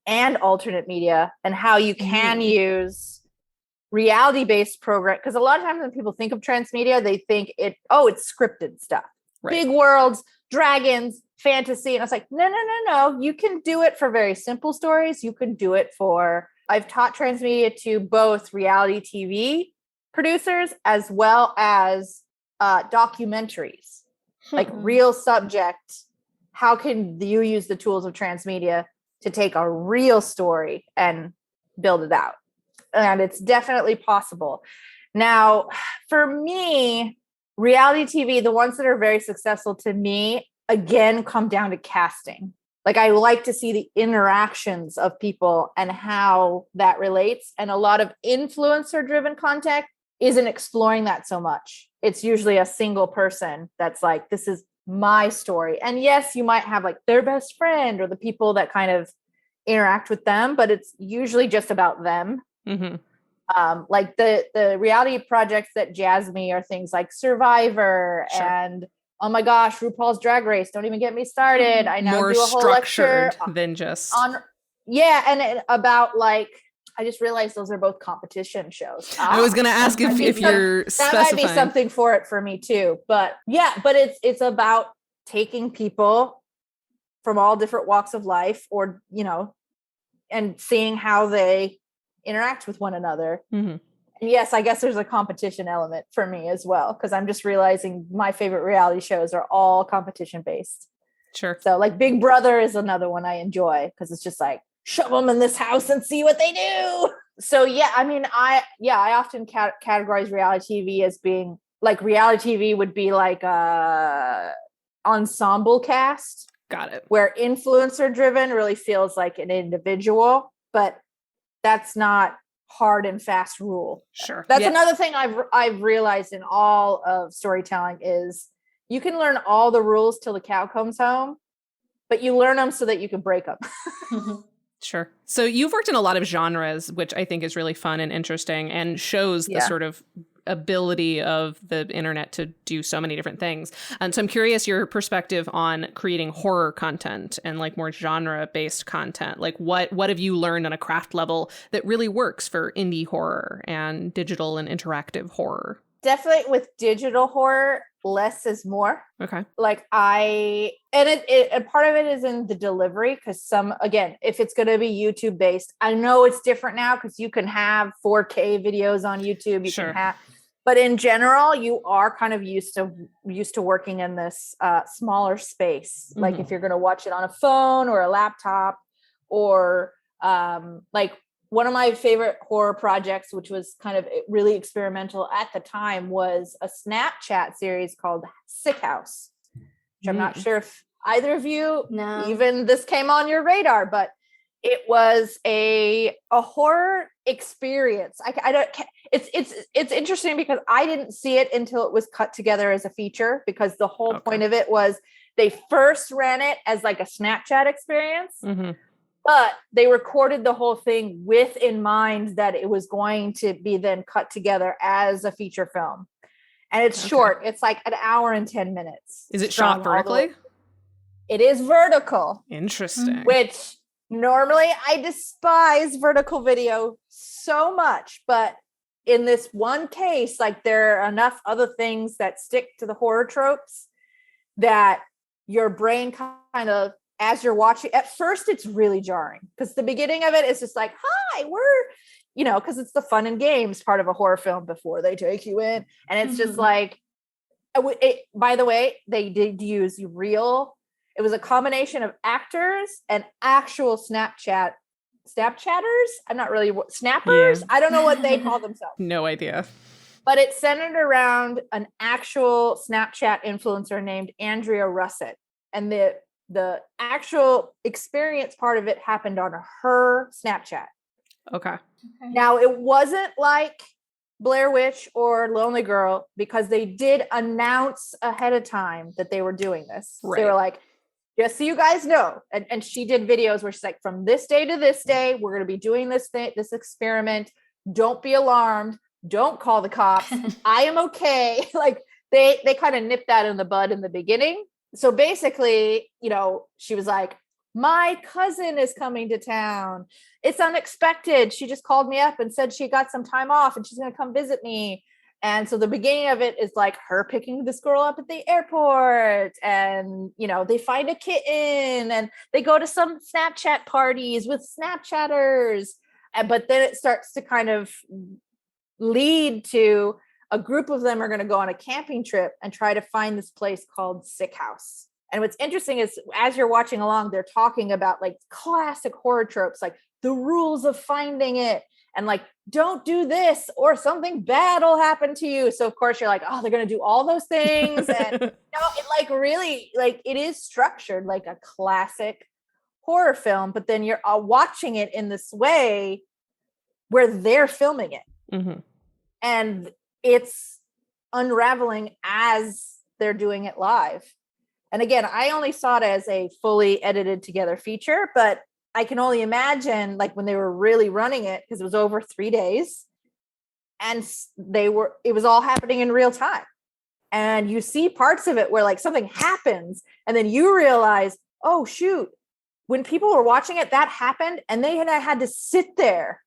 and alternate media, and how you can use reality-based program. Because a lot of times when people think of transmedia, they think it's scripted stuff. Right. Big worlds, dragons, fantasy. And I was like, no. You can do it for very simple stories. You can do it for, I've taught transmedia to both reality TV producers as well as documentaries, like real subject. How can you use the tools of transmedia to take a real story and build it out? And it's definitely possible. Now, for me, reality TV, the ones that are very successful to me, again, come down to casting. Like, I like to see the interactions of people and how that relates. And a lot of influencer-driven content isn't exploring that so much. It's usually a single person that's like, this is my story. And yes, you might have like their best friend or the people that kind of interact with them, but it's usually just about them. Like the reality projects that jazz me are things like Survivor and oh my gosh, RuPaul's Drag Race. Don't even get me started. I now more do a whole structured lecture than just and about like, I just realized those are both competition shows. I was going to ask if you're specifying. That might be something for me too. But yeah, but it's about taking people from all different walks of life, or, you know, and seeing how they interact with one another. And yes, I guess there's a competition element for me as well, because I'm just realizing my favorite reality shows are all competition based. Sure. So like Big Brother is another one I enjoy, because it's just like, shove them in this house and see what they do. So yeah, I mean, I often categorize reality TV as being like, reality TV would be like a ensemble cast. Got it. Where influencer driven really feels like an individual, but that's not hard and fast rule. Sure. That's another thing I've realized in all of storytelling is you can learn all the rules till the cow comes home, but you learn them so that you can break them. Sure. So you've worked in a lot of genres, which I think is really fun and interesting and shows the sort of ability of the internet to do so many different things. And so I'm curious your perspective on creating horror content and like more genre-based content. Like what have you learned on a craft level that really works for indie horror and digital and interactive horror? Definitely with digital horror, less is more. Okay. Like and part of it is in the delivery, because again, if it's going to be YouTube based, I know it's different now because you can have 4K videos on YouTube. But in general, you are kind of used to working in this smaller space. Like if you're going to watch it on a phone or a laptop, or like one of my favorite horror projects, which was kind of really experimental at the time, was a Snapchat series called Sick House, which I'm not sure if either of you even this came on your radar, but it was a horror experience. It's interesting because I didn't see it until it was cut together as a feature, because the whole point of it was they first ran it as like a Snapchat experience. But they recorded the whole thing with in mind that it was going to be then cut together as a feature film. And it's short. It's like an hour and 10 minutes. Is it shot vertically? It is vertical. Interesting. Which normally I despise vertical video so much. But in this one case, like there are enough other things that stick to the horror tropes that your brain kind of, as you're watching, at first it's really jarring because the beginning of it is just like, hi, we're, because it's the fun and games part of a horror film before they take you in. And it's just like, by the way, they did use it was a combination of actors and actual Snapchatters. I'm not really, snappers? Yeah. I don't know what they call themselves. No idea. But it centered around an actual Snapchat influencer named Andrea Russett. And the actual experience part of it happened on her Snapchat. Okay. Now, it wasn't like Blair Witch or Lonely Girl, because they did announce ahead of time that they were doing this. Right. They were like, just so you guys know. And she did videos where she's like, from this day to this day, we're going to be doing this experiment. Don't be alarmed. Don't call the cops. I am okay. Like they kind of nipped that in the bud in the beginning. So basically, she was like, my cousin is coming to town. It's unexpected. She just called me up and said she got some time off and she's going to come visit me. And so the beginning of it is like her picking this girl up at the airport, and, they find a kitten and they go to some Snapchat parties with Snapchatters. But then it starts to kind of lead to a group of them are going to go on a camping trip and try to find this place called Sick House. And what's interesting is as you're watching along, they're talking about like classic horror tropes, like the rules of finding it and like, don't do this or something bad will happen to you. So of course you're like, oh, they're going to do all those things. And it like really like it is structured like a classic horror film, but then you're watching it in this way where they're filming it. Mm-hmm. And it's unraveling as they're doing it live. And again, I only saw it as a fully edited together feature, but I can only imagine like when they were really running it, because it was over 3 days and it was all happening in real time. And you see parts of it where like something happens and then you realize, oh shoot, when people were watching it, that happened. And they had to sit there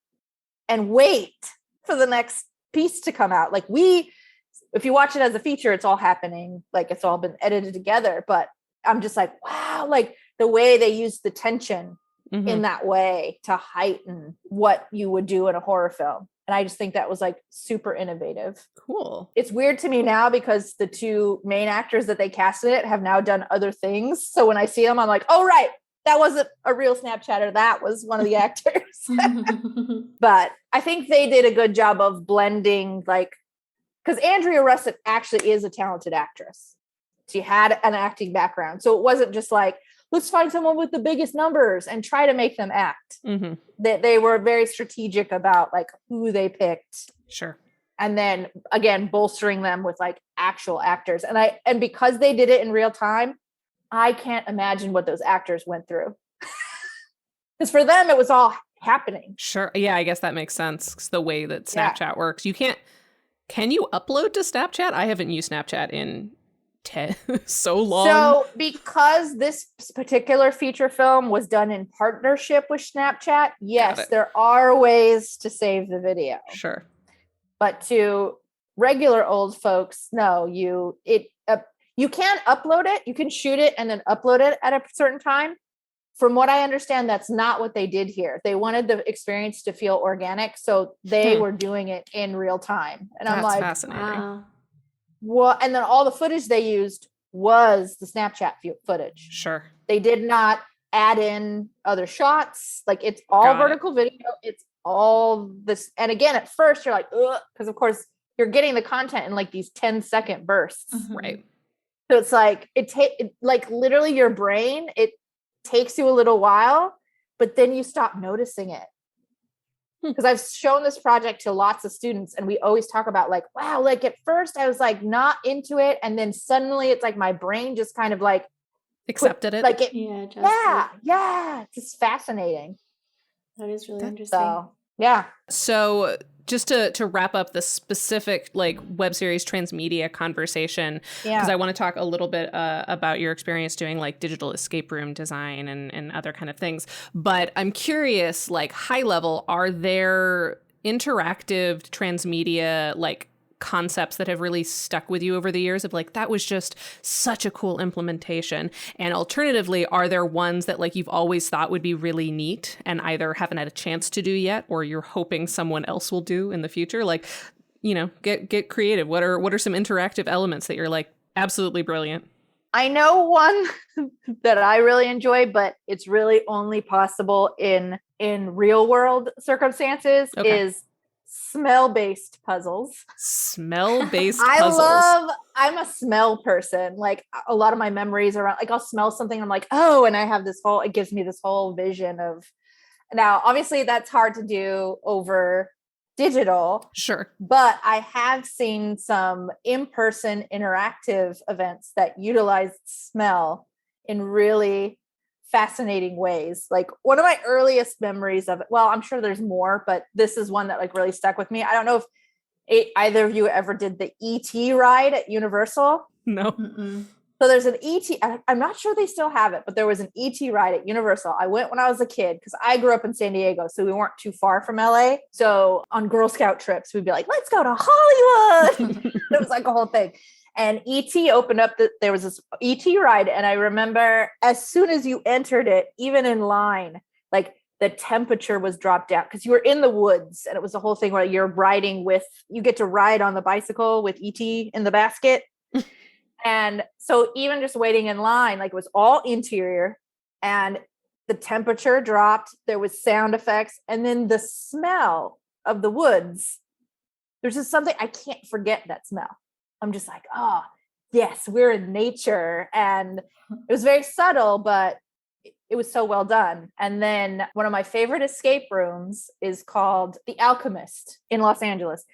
and wait for the next piece to come out. Like if you watch it as a feature, it's all happening, like it's all been edited together. But I'm just like, wow, like the way they use the tension in that way to heighten what you would do in a horror film. And I just think that was like super innovative. Cool. It's weird to me now because the two main actors that they casted it have now done other things. So when I see them, I'm like, oh, right. That wasn't a real Snapchatter. That was one of the actors. But I think they did a good job of blending, like, because Andrea Russet actually is a talented actress. She had an acting background. So it wasn't just like, let's find someone with the biggest numbers and try to make them act. Mm-hmm. They were very strategic about like who they picked. Sure. And then again, bolstering them with like actual actors. And because they did it in real time, I can't imagine what those actors went through. Because for them, it was all happening. Sure. Yeah, I guess that makes sense. 'Cause the way that Snapchat works. Can you upload to Snapchat? I haven't used Snapchat in so long. So because this particular feature film was done in partnership with Snapchat, yes, there are ways to save the video. Sure. But to regular old folks, no, you can't upload it. You can shoot it and then upload it at a certain time. From what I understand, that's not what they did here. They wanted the experience to feel organic, so they were doing it in real time. And I'm like, fascinating. Wow. Well, and then all the footage they used was the Snapchat footage. Sure. They did not add in other shots. Like it's all vertical video. It's all this. And again, at first you're like, ugh, because of course you're getting the content in like these 10-second bursts. Mm-hmm. Right. So it's like, like literally your brain, it takes you a little while, but then you stop noticing it. Because I've shown this project to lots of students and we always talk about like, wow, like at first I was like not into it. And then suddenly it's like my brain just kind of like accepted it. Like it. Yeah. It's just fascinating. That is really interesting. So, yeah. So just to wrap up the specific like web series transmedia conversation, because I want to talk a little bit about your experience doing like digital escape room design and other kind of things. But I'm curious, like high level, are there interactive transmedia like concepts that have really stuck with you over the years of like, that was just such a cool implementation? And alternatively, are there ones that like you've always thought would be really neat and either haven't had a chance to do yet, or you're hoping someone else will do in the future? Like, you know, get creative. What are some interactive elements that you're like, absolutely brilliant? I know one that I really enjoy, but it's really only possible in real world circumstances is smell-based puzzles. Smell-based puzzles. I'm a smell person. Like a lot of my memories around, like I'll smell something and I'm like, oh, and I have it gives me this whole vision of, now obviously that's hard to do over digital. Sure. But I have seen some in-person interactive events that utilize smell in really fascinating ways. Like one of my earliest memories of it, well, I'm sure there's more, but this is one that like really stuck with me. I don't know if either of you ever did the ET ride at Universal. No. Mm-mm. So there's an ET, I'm not sure they still have it, but there was an ET ride at Universal. I went when I was a kid because I grew up in San Diego, so we weren't too far from LA. So on Girl Scout trips, we'd be like, let's go to Hollywood. It was like a whole thing. And ET opened up, there was this ET ride. And I remember as soon as you entered it, even in line, like the temperature was dropped down because you were in the woods, and it was the whole thing where you get to ride on the bicycle with E.T. in the basket. And so even just waiting in line, like, it was all interior, and the temperature dropped, there was sound effects, and then the smell of the woods. There's just something, I can't forget that smell. I'm just like, oh, yes, we're in nature. And it was very subtle, but it was so well done. And then one of my favorite escape rooms is called The Alchemist in Los Angeles.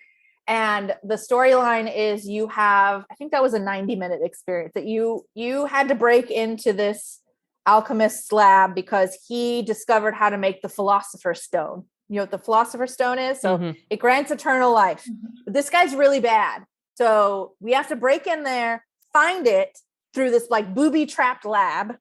And the storyline is I think that was a 90-minute experience, that you had to break into this alchemist's lab because he discovered how to make the Philosopher's Stone. You know what the Philosopher's Stone is? So it grants eternal life. But this guy's really bad. So we have to break in there, find it through this like booby-trapped lab.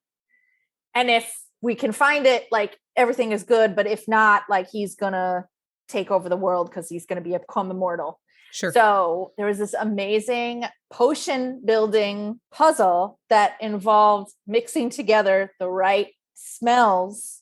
And if we can find it, like, everything is good. But if not, like, he's going to take over the world because he's going to become immortal. Sure. So there was this amazing potion building puzzle that involved mixing together the right smells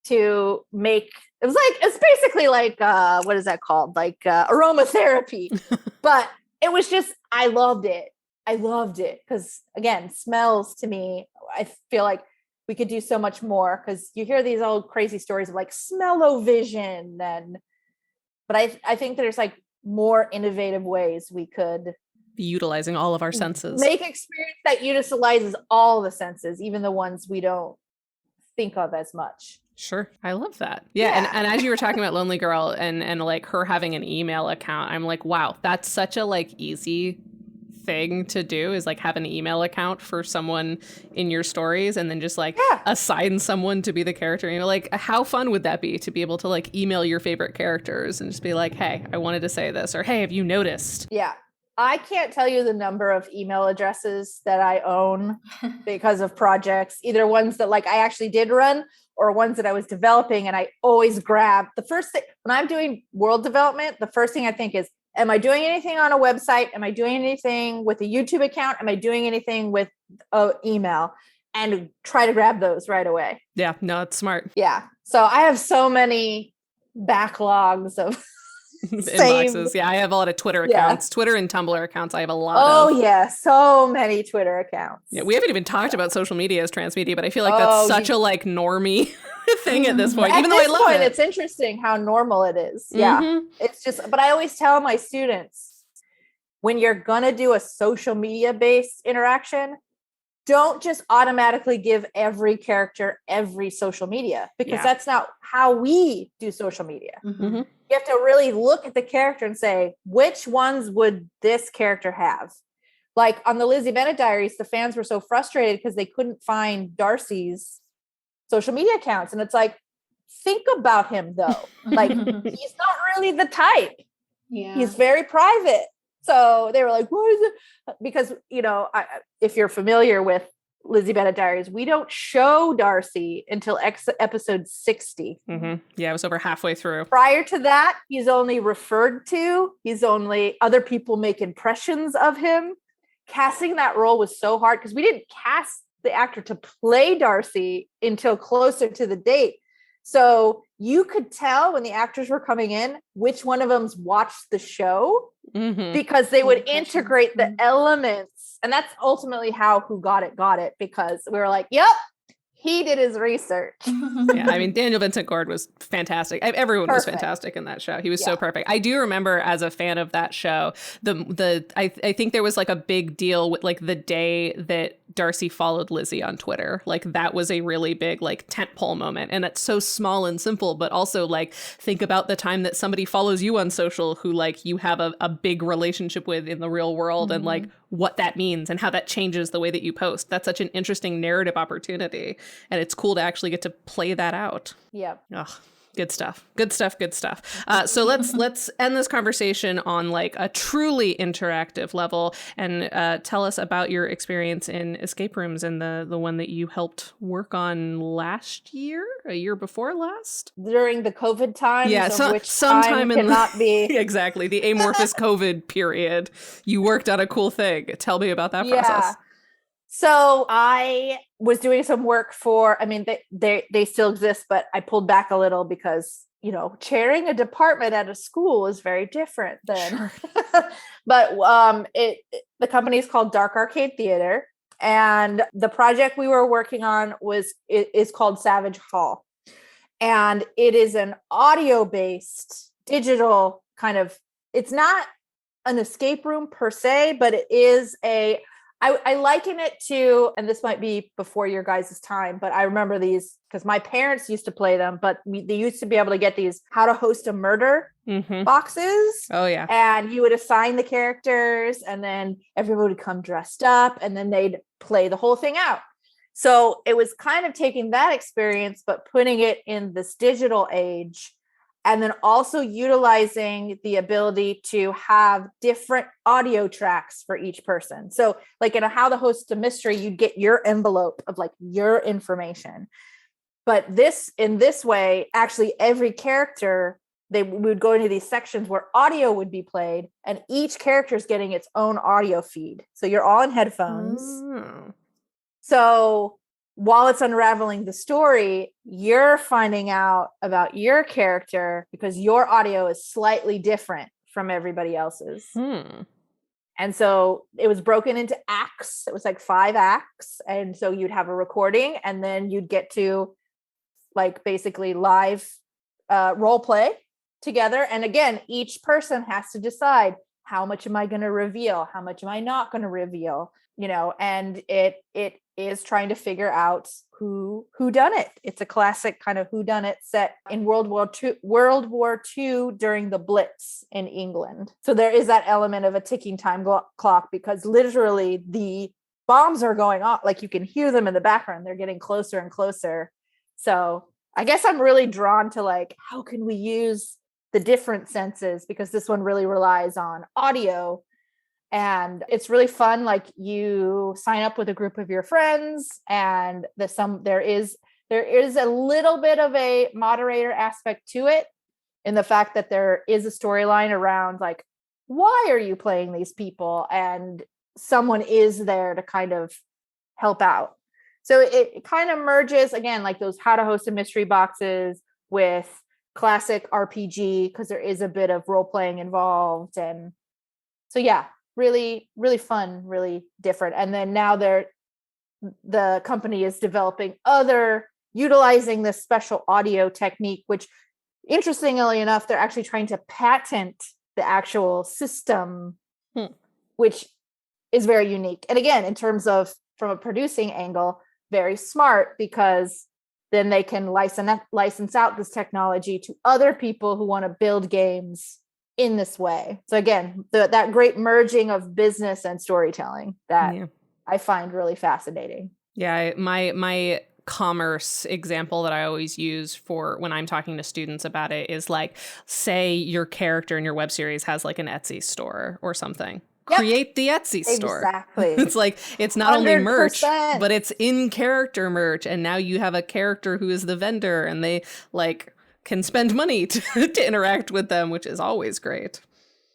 to make, it's basically like, what is that called? Like aromatherapy. But it was just, I loved it. Because, again, smells to me, I feel like we could do so much more, because you hear these old crazy stories of like smell-o-vision, but I think there's like more innovative ways we could be utilizing all of our senses. Make experience that utilizes all the senses, even the ones we don't think of as much. Sure. I love that. Yeah. And as you were talking about Lonely Girl and like her having an email account, I'm like, wow, that's such a like easy thing to do, is like have an email account for someone in your stories, and then just like assign someone to be the character. You know, like, how fun would that be to be able to like email your favorite characters and just be like, hey, I wanted to say this, or hey, have you noticed? Yeah. I can't tell you the number of email addresses that I own because of projects, either ones that like I actually did run or ones that I was developing. And I always grab the first thing when I'm doing world development. The first thing I think is, am I doing anything on a website? Am I doing anything with a YouTube account? Am I doing anything with email? And try to grab those right away. Yeah, no, it's smart. Yeah. So I have so many backlogs of inboxes. Yeah, I have a lot of Twitter accounts, Twitter and Tumblr accounts. I have a lot of. Oh, yeah. So many Twitter accounts. Yeah, we haven't even talked about social media as transmedia, but I feel like that's such a like normie thing at this point, even though I love it. It's interesting how normal it is. Yeah. It's just, but I always tell my students, when you're going to do a social media based interaction, don't just automatically give every character every social media, because that's not how we do social media. You have to really look at the character and say, which ones would this character have? Like on the Lizzie Bennet Diaries, the fans were so frustrated because they couldn't find Darcy's social media accounts. And it's like, think about him though. Like, he's not really the type. Yeah. He's very private. So they were like, what is it? Because, you know, if you're familiar with Lizzie Bennet Diaries, we don't show Darcy until episode 60. Yeah, it was over halfway through. Prior to that, he's only referred to. Other people make impressions of him. Casting that role was so hard because we didn't cast the actor to play Darcy until closer to the date. So you could tell when the actors were coming in, which one of them's watched the show, because they would integrate the elements. And that's ultimately how Who Got It, because we were like, yep, he did his research. Yeah, I mean, Daniel Vincent Gord was fantastic. Everyone was fantastic in that show. He was so perfect. I do remember, as a fan of that show, I think there was like a big deal with like the day that Darcy followed Lizzie on Twitter. Like, that was a really big like tentpole moment. And it's so small and simple, but also like, think about the time that somebody follows you on social who like you have a big relationship with in the real world, and like what that means and how that changes the way that you post. That's such an interesting narrative opportunity. And it's cool to actually get to play that out. Yeah. Ugh. Good stuff. So let's end this conversation on like a truly interactive level, and tell us about your experience in escape rooms and the one that you helped work on a year before last? During the COVID time. Yeah, sometime in cannot be exactly the amorphous COVID period. You worked on a cool thing. Tell me about that process. So I was doing some work for, I mean, they still exist, but I pulled back a little because, you know, chairing a department at a school is very different than, but the company is called Dark Arcade Theater. And the project we were working on is called Savage Hall. And it is an audio-based digital kind of, it's not an escape room per se, but it is I liken it to, and this might be before your guys' time, but I remember these because my parents used to play them, but they used to be able to get these How to Host a Murder boxes. Oh, yeah. And you would assign the characters and then everybody would come dressed up and then they'd play the whole thing out. So it was kind of taking that experience, but putting it in this digital age. And then also utilizing the ability to have different audio tracks for each person. So like in a How to Host a Mystery, you'd get your envelope of like your information. But in this way, actually every character, we would go into these sections where audio would be played and each character is getting its own audio feed. So you're all in headphones. So while it's unraveling the story, you're finding out about your character because your audio is slightly different from everybody else's. And so it was broken into acts. It was like 5 acts. And so you'd have a recording and then you'd get to like basically live role play together. And again, each person has to decide, how much am I going to reveal? How much am I not going to reveal? You know, and it is trying to figure out who done it. It's a classic kind of whodunit set in World War II during the Blitz in England. So there is that element of a ticking time clock because literally the bombs are going off. Like you can hear them in the background. They're getting closer and closer. So I guess I'm really drawn to like, how can we use the different senses? Because this one really relies on audio. And it's really fun. Like you sign up with a group of your friends and there is a little bit of a moderator aspect to it in the fact that there is a storyline around like, why are you playing these people? And someone is there to kind of help out. So it kind of merges again, like those How to Host a Mystery boxes with classic RPG, because there is a bit of role playing involved. And so, yeah. Really, really fun, really different. And then now the company is developing utilizing this special audio technique, which interestingly enough, they're actually trying to patent the actual system, which is very unique. And again, in terms of from a producing angle, very smart because then they can license out this technology to other people who want to build games in this way. So again, that great merging of business and storytelling that I find really fascinating. Yeah, my commerce example that I always use for when I'm talking to students about it is like, say your character in your web series has like an Etsy store or something. Yep. Create the Etsy store. Exactly. It's like, it's not 100%. Only merch, but it's in character merch. And now you have a character who is the vendor and they like can spend money to interact with them, which is always great.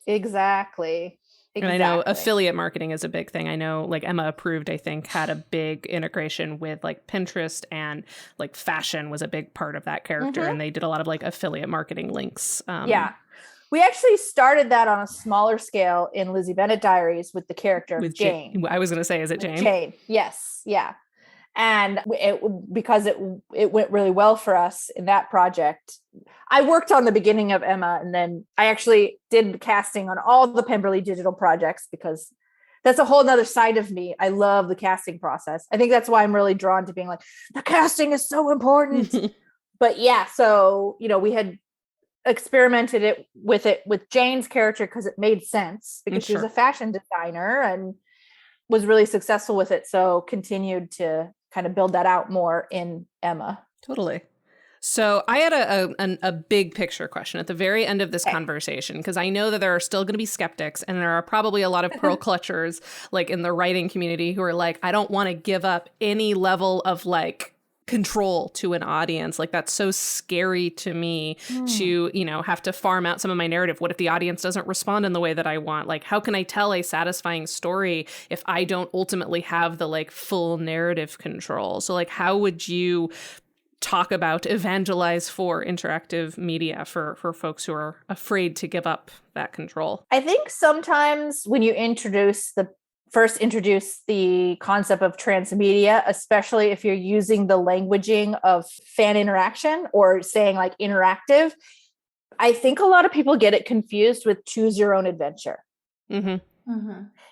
Exactly. And I know affiliate marketing is a big thing. I know like Emma Approved, I think, had a big integration with like Pinterest, and like fashion was a big part of that character. And they did a lot of like affiliate marketing links. Yeah. We actually started that on a smaller scale in Lizzie Bennet Diaries with the character of Jane. I was going to say, is it Jane? Jane, yes. Yeah. And because it went really well for us in that project. I worked on the beginning of Emma, and then I actually did casting on all the Pemberley digital projects because that's a whole nother side of me. I love the casting process. I think that's why I'm really drawn to being like, the casting is so important. But yeah, so, you know, we had experimented with Jane's character because it made sense because she was a fashion designer and was really successful with it. So continued to kind of build that out more in Emma. Totally. So I had a big picture question at the very end of this conversation, because I know that there are still going to be skeptics, and there are probably a lot of pearl clutchers like in the writing community who are like, I don't want to give up any level of like control to an audience. Like, that's so scary to me to, you know, have to farm out some of my narrative. What if the audience doesn't respond in the way that I want? Like, how can I tell a satisfying story if I don't ultimately have the like full narrative control? So like, how would you talk about evangelize for interactive media for folks who are afraid to give up that control? I think sometimes when you first introduce the concept of transmedia, especially if you're using the languaging of fan interaction or saying like interactive, I think a lot of people get it confused with choose your own adventure. You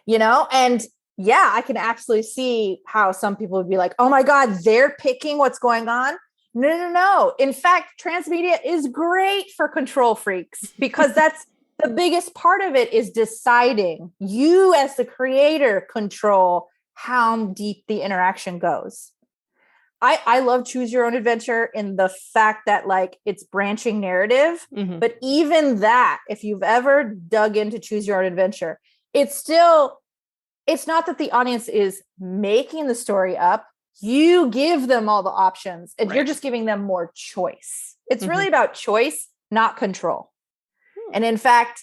know, and yeah, I can absolutely see how some people would be like, oh my God, they're picking what's going on. No. In fact, transmedia is great for control freaks because that's the biggest part of it is deciding. You as the creator control how deep the interaction goes. I love choose your own adventure in the fact that like it's branching narrative, but even that, if you've ever dug into choose your own adventure, it's not that the audience is making the story up. You give them all the options and you're just giving them more choice. It's really about choice, not control. And in fact,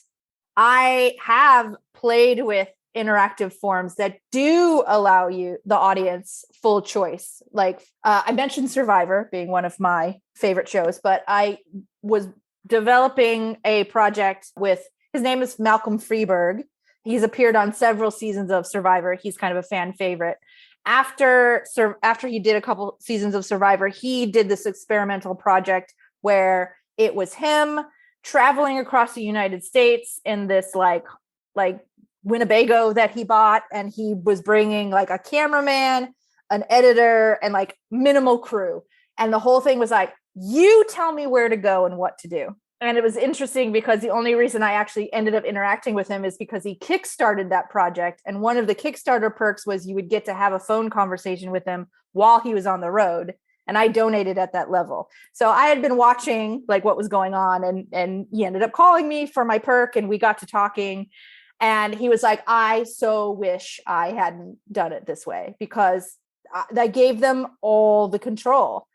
I have played with interactive forms that do allow you, the audience, full choice. Like I mentioned Survivor being one of my favorite shows, but I was developing a project with, his name is Malcolm Freeberg. He's appeared on several seasons of Survivor. He's kind of a fan favorite. After he did a couple seasons of Survivor, he did this experimental project where it was him traveling across the United States in this like Winnebago that he bought. And he was bringing like a cameraman, an editor, and like minimal crew. And the whole thing was like, you tell me where to go and what to do. And it was interesting because the only reason I actually ended up interacting with him is because he kickstarted that project. And one of the Kickstarter perks was you would get to have a phone conversation with him while he was on the road. And I donated at that level. So I had been watching like what was going on, and he ended up calling me for my perk and we got to talking. And he was like, I so wish I hadn't done it this way because that gave them all the control.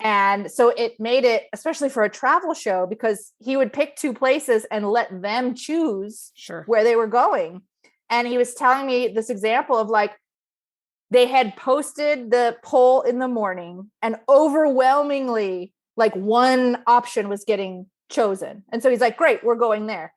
And so it made it, especially for a travel show, because he would pick two places and let them choose where they were going. And he was telling me this example of like, they had posted the poll in the morning and overwhelmingly like one option was getting chosen. And so he's like, great, we're going there.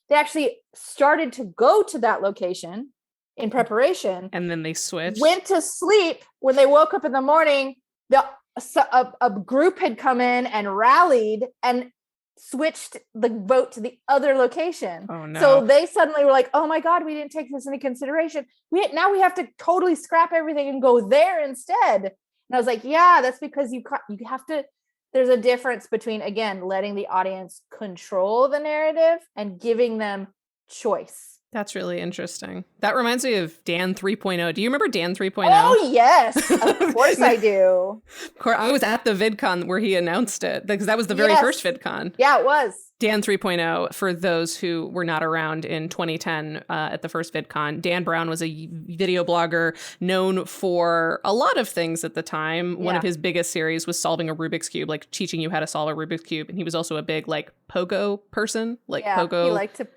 They actually started to go to that location in preparation. And then they switched. Went to sleep. When they woke up in the morning, a group had come in and rallied and switched the vote to the other location. Oh, no. So they suddenly were like, oh my God, we didn't take this into consideration. Now we have to totally scrap everything and go there instead. And I was like, yeah, that's because you have to, there's a difference between, again, letting the audience control the narrative and giving them choice. That's really interesting. That reminds me of Dan 3.0. Do you remember Dan 3.0? Oh, yes. Of course I do. I was at the VidCon where he announced it because that was the very first VidCon. Yeah, it was. Dan 3.0, for those who were not around in 2010 at the first VidCon, Dan Brown was a video blogger known for a lot of things at the time. One of his biggest series was solving a Rubik's Cube, like teaching you how to solve a Rubik's Cube. And he was also a big like pogo person, like pogo. He liked to.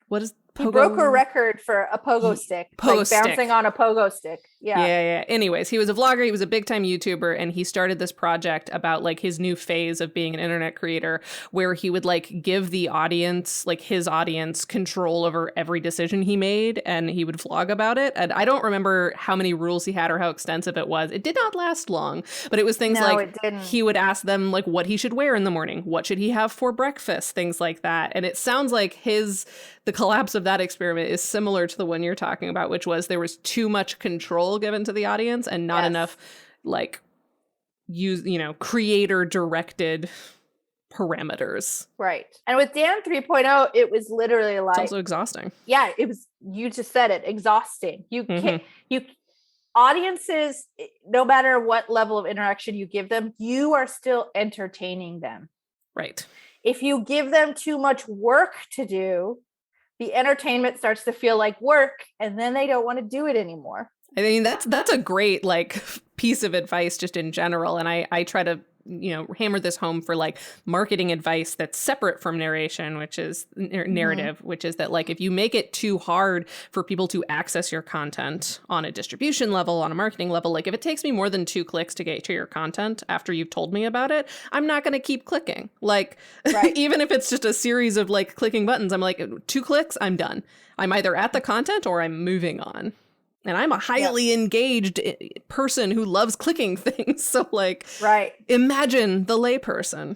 What is pogo? He broke a record for a pogo stick. Bouncing on a pogo stick. Yeah. Anyways, he was a vlogger. He was a big time YouTuber. And he started this project about like his new phase of being an internet creator where he would like give the audience, like his audience, control over every decision he made. And he would vlog about it. And I don't remember how many rules he had or how extensive it was. It did not last long, but it was things he would ask them like what he should wear in the morning. What should he have for breakfast? Things like that. And it sounds like the collapse of that experiment is similar to the one you're talking about, which was there was too much control given to the audience and not enough like creator directed parameters. Right. And with Dan 3.0, it was literally like, it's also exhausting. Yeah, it was, you just said it, exhausting. You can't, audiences, no matter what level of interaction you give them, you are still entertaining them. Right. If you give them too much work to do, the entertainment starts to feel like work, and then they don't want to do it anymore. I mean, that's a great like piece of advice just in general. And I try to, hammer this home for like marketing advice that's separate from narration, which is narrative, which is that like if you make it too hard for people to access your content on a distribution level, on a marketing level, like if it takes me more than 2 clicks to get to your content after you've told me about it, I'm not going to keep clicking. Like even if it's just a series of like clicking buttons, I'm like 2 clicks, I'm done. I'm either at the content or I'm moving on. And I'm a highly engaged person who loves clicking things. So like, imagine the layperson.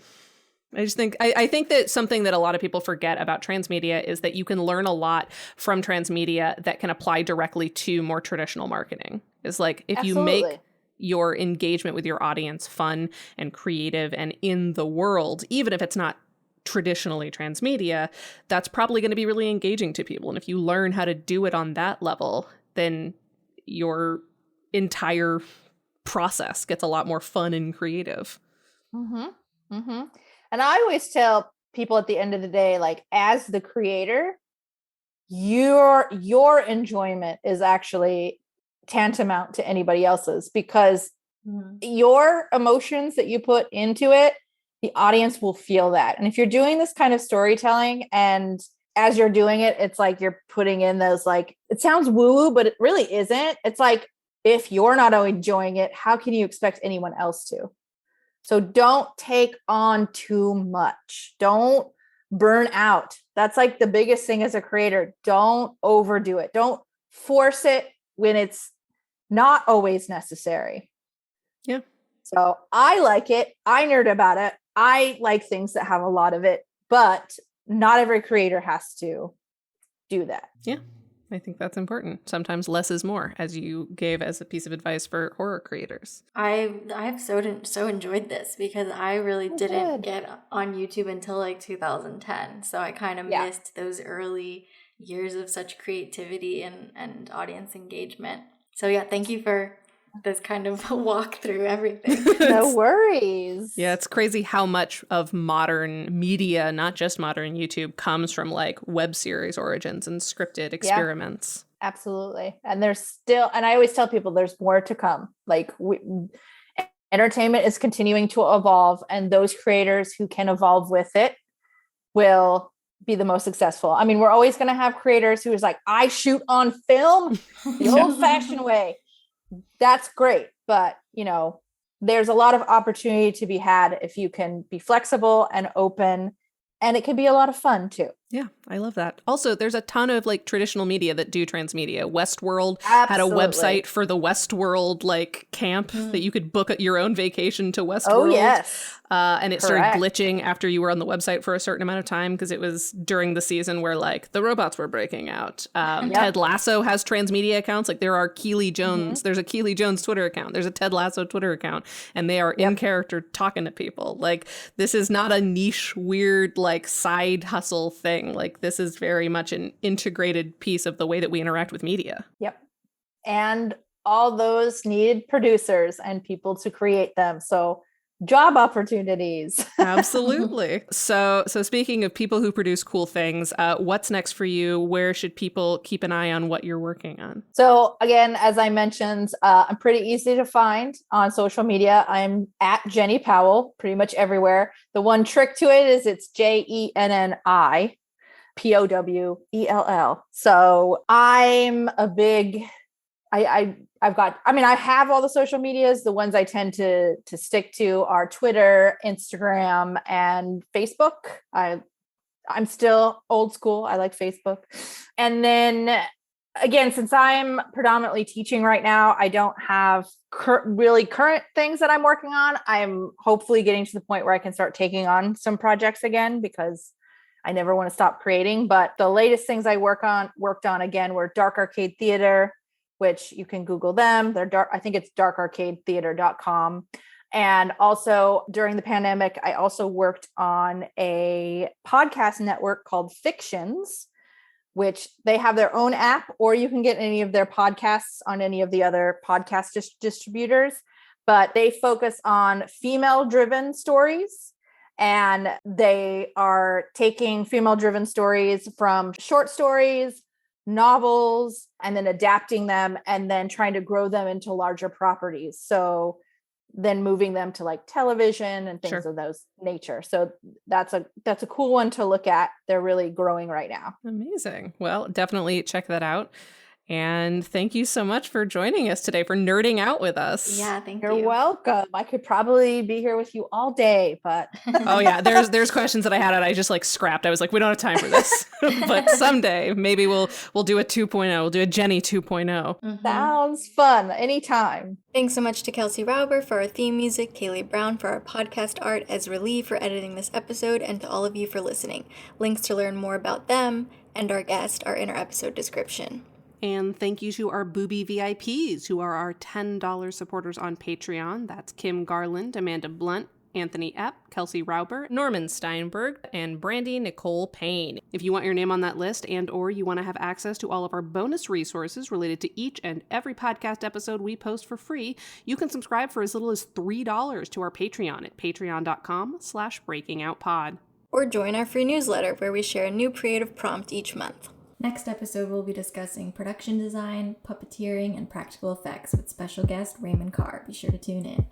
I think that something that a lot of people forget about transmedia is that you can learn a lot from transmedia that can apply directly to more traditional marketing. It's like if you make your engagement with your audience fun and creative and in the world, even if it's not traditionally transmedia, that's probably going to be really engaging to people. And if you learn how to do it on that level, then your entire process gets a lot more fun and creative. And I always tell people at the end of the day, like as the creator, your enjoyment is actually tantamount to anybody else's, because your emotions that you put into it, the audience will feel that. And if you're doing this kind of storytelling and as you're doing it, it's like you're putting in those, like, it sounds woo-woo, but it really isn't. It's like, if you're not enjoying it, how can you expect anyone else to? So don't take on too much. Don't burn out. That's like the biggest thing as a creator. Don't overdo it. Don't force it when it's not always necessary. Yeah. So I like it. I nerd about it. I like things that have a lot of it, but not every creator has to do that. Yeah, I think that's important. Sometimes less is more, as you gave as a piece of advice for horror creators. I've so enjoyed this because I really didn't get on YouTube until like 2010. So I kind of missed those early years of such creativity and audience engagement. So yeah, thank you for this kind of walk through everything. No worries. Yeah, it's crazy how much of modern media, not just modern YouTube, comes from like web series origins and scripted experiments. Yeah, absolutely. And there's still, and I always tell people there's more to come. Like entertainment is continuing to evolve, and those creators who can evolve with it will be the most successful. I mean, we're always going to have creators who is like, I shoot on film the old fashioned way. That's great. But, there's a lot of opportunity to be had if you can be flexible and open, and it can be a lot of fun too. Yeah, I love that. Also, there's a ton of like traditional media that do transmedia. Westworld had a website for the Westworld like camp that you could book your own vacation to Westworld. Oh, yes. And it started glitching after you were on the website for a certain amount of time because it was during the season where like the robots were breaking out. Ted Lasso has transmedia accounts. Like there are Keely Jones. There's a Keely Jones Twitter account. There's a Ted Lasso Twitter account. And they are in character talking to people. Like this is not a niche, weird, like side hustle thing. Like this is very much an integrated piece of the way that we interact with media. Yep. And all those need producers and people to create them. So job opportunities. Absolutely. So speaking of people who produce cool things, what's next for you? Where should people keep an eye on what you're working on? So again, as I mentioned, I'm pretty easy to find on social media. I'm at Jenni Powell pretty much everywhere. The one trick to it is it's JenniPowell. So I'm a big, I have all the social medias. The ones I tend to stick to are Twitter, Instagram, and Facebook. I'm still old school. I like Facebook. And then again, since I'm predominantly teaching right now, I don't have really current things that I'm working on. I'm hopefully getting to the point where I can start taking on some projects again, because I never want to stop creating. But the latest things I worked on again were Dark Arcade Theater, which you can Google them. They're dark. I think it's darkarcadetheater.com. And also during the pandemic, I also worked on a podcast network called Fictions, which they have their own app, or you can get any of their podcasts on any of the other podcast distributors. But they focus on female-driven stories. And they are taking female-driven stories from short stories, novels and then adapting them and then trying to grow them into larger properties. So then moving them to like television and things of those nature. So that's a cool one to look at. They're really growing right now. Amazing. Well, definitely check that out. And thank you so much for joining us today, for nerding out with us. Yeah, thank you. You're welcome. I could probably be here with you all day, but oh yeah, there's questions that I had and I just like scrapped. I was like, we don't have time for this. But someday maybe we'll do a 2.0. We'll do a Jenni 2.0. Mm-hmm. Sounds fun. Anytime. Thanks so much to Kelsey Rauber for our theme music, Kaylee Brown for our podcast art, Ezra Lee for editing this episode, and to all of you for listening. Links to learn more about them and our guest are in our episode description. And thank you to our Booby VIPs, who are our $10 supporters on Patreon. That's Kim Garland, Amanda Blunt, Anthony Epp, Kelsey Rauber, Norman Steinberg, and Brandy Nicole Payne. If you want your name on that list and or you want to have access to all of our bonus resources related to each and every podcast episode we post for free, you can subscribe for as little as $3 to our Patreon at patreon.com/breakingoutpod. Or join our free newsletter where we share a new creative prompt each month. Next episode, we'll be discussing production design, puppeteering, and practical effects with special guest Raymond Carr. Be sure to tune in.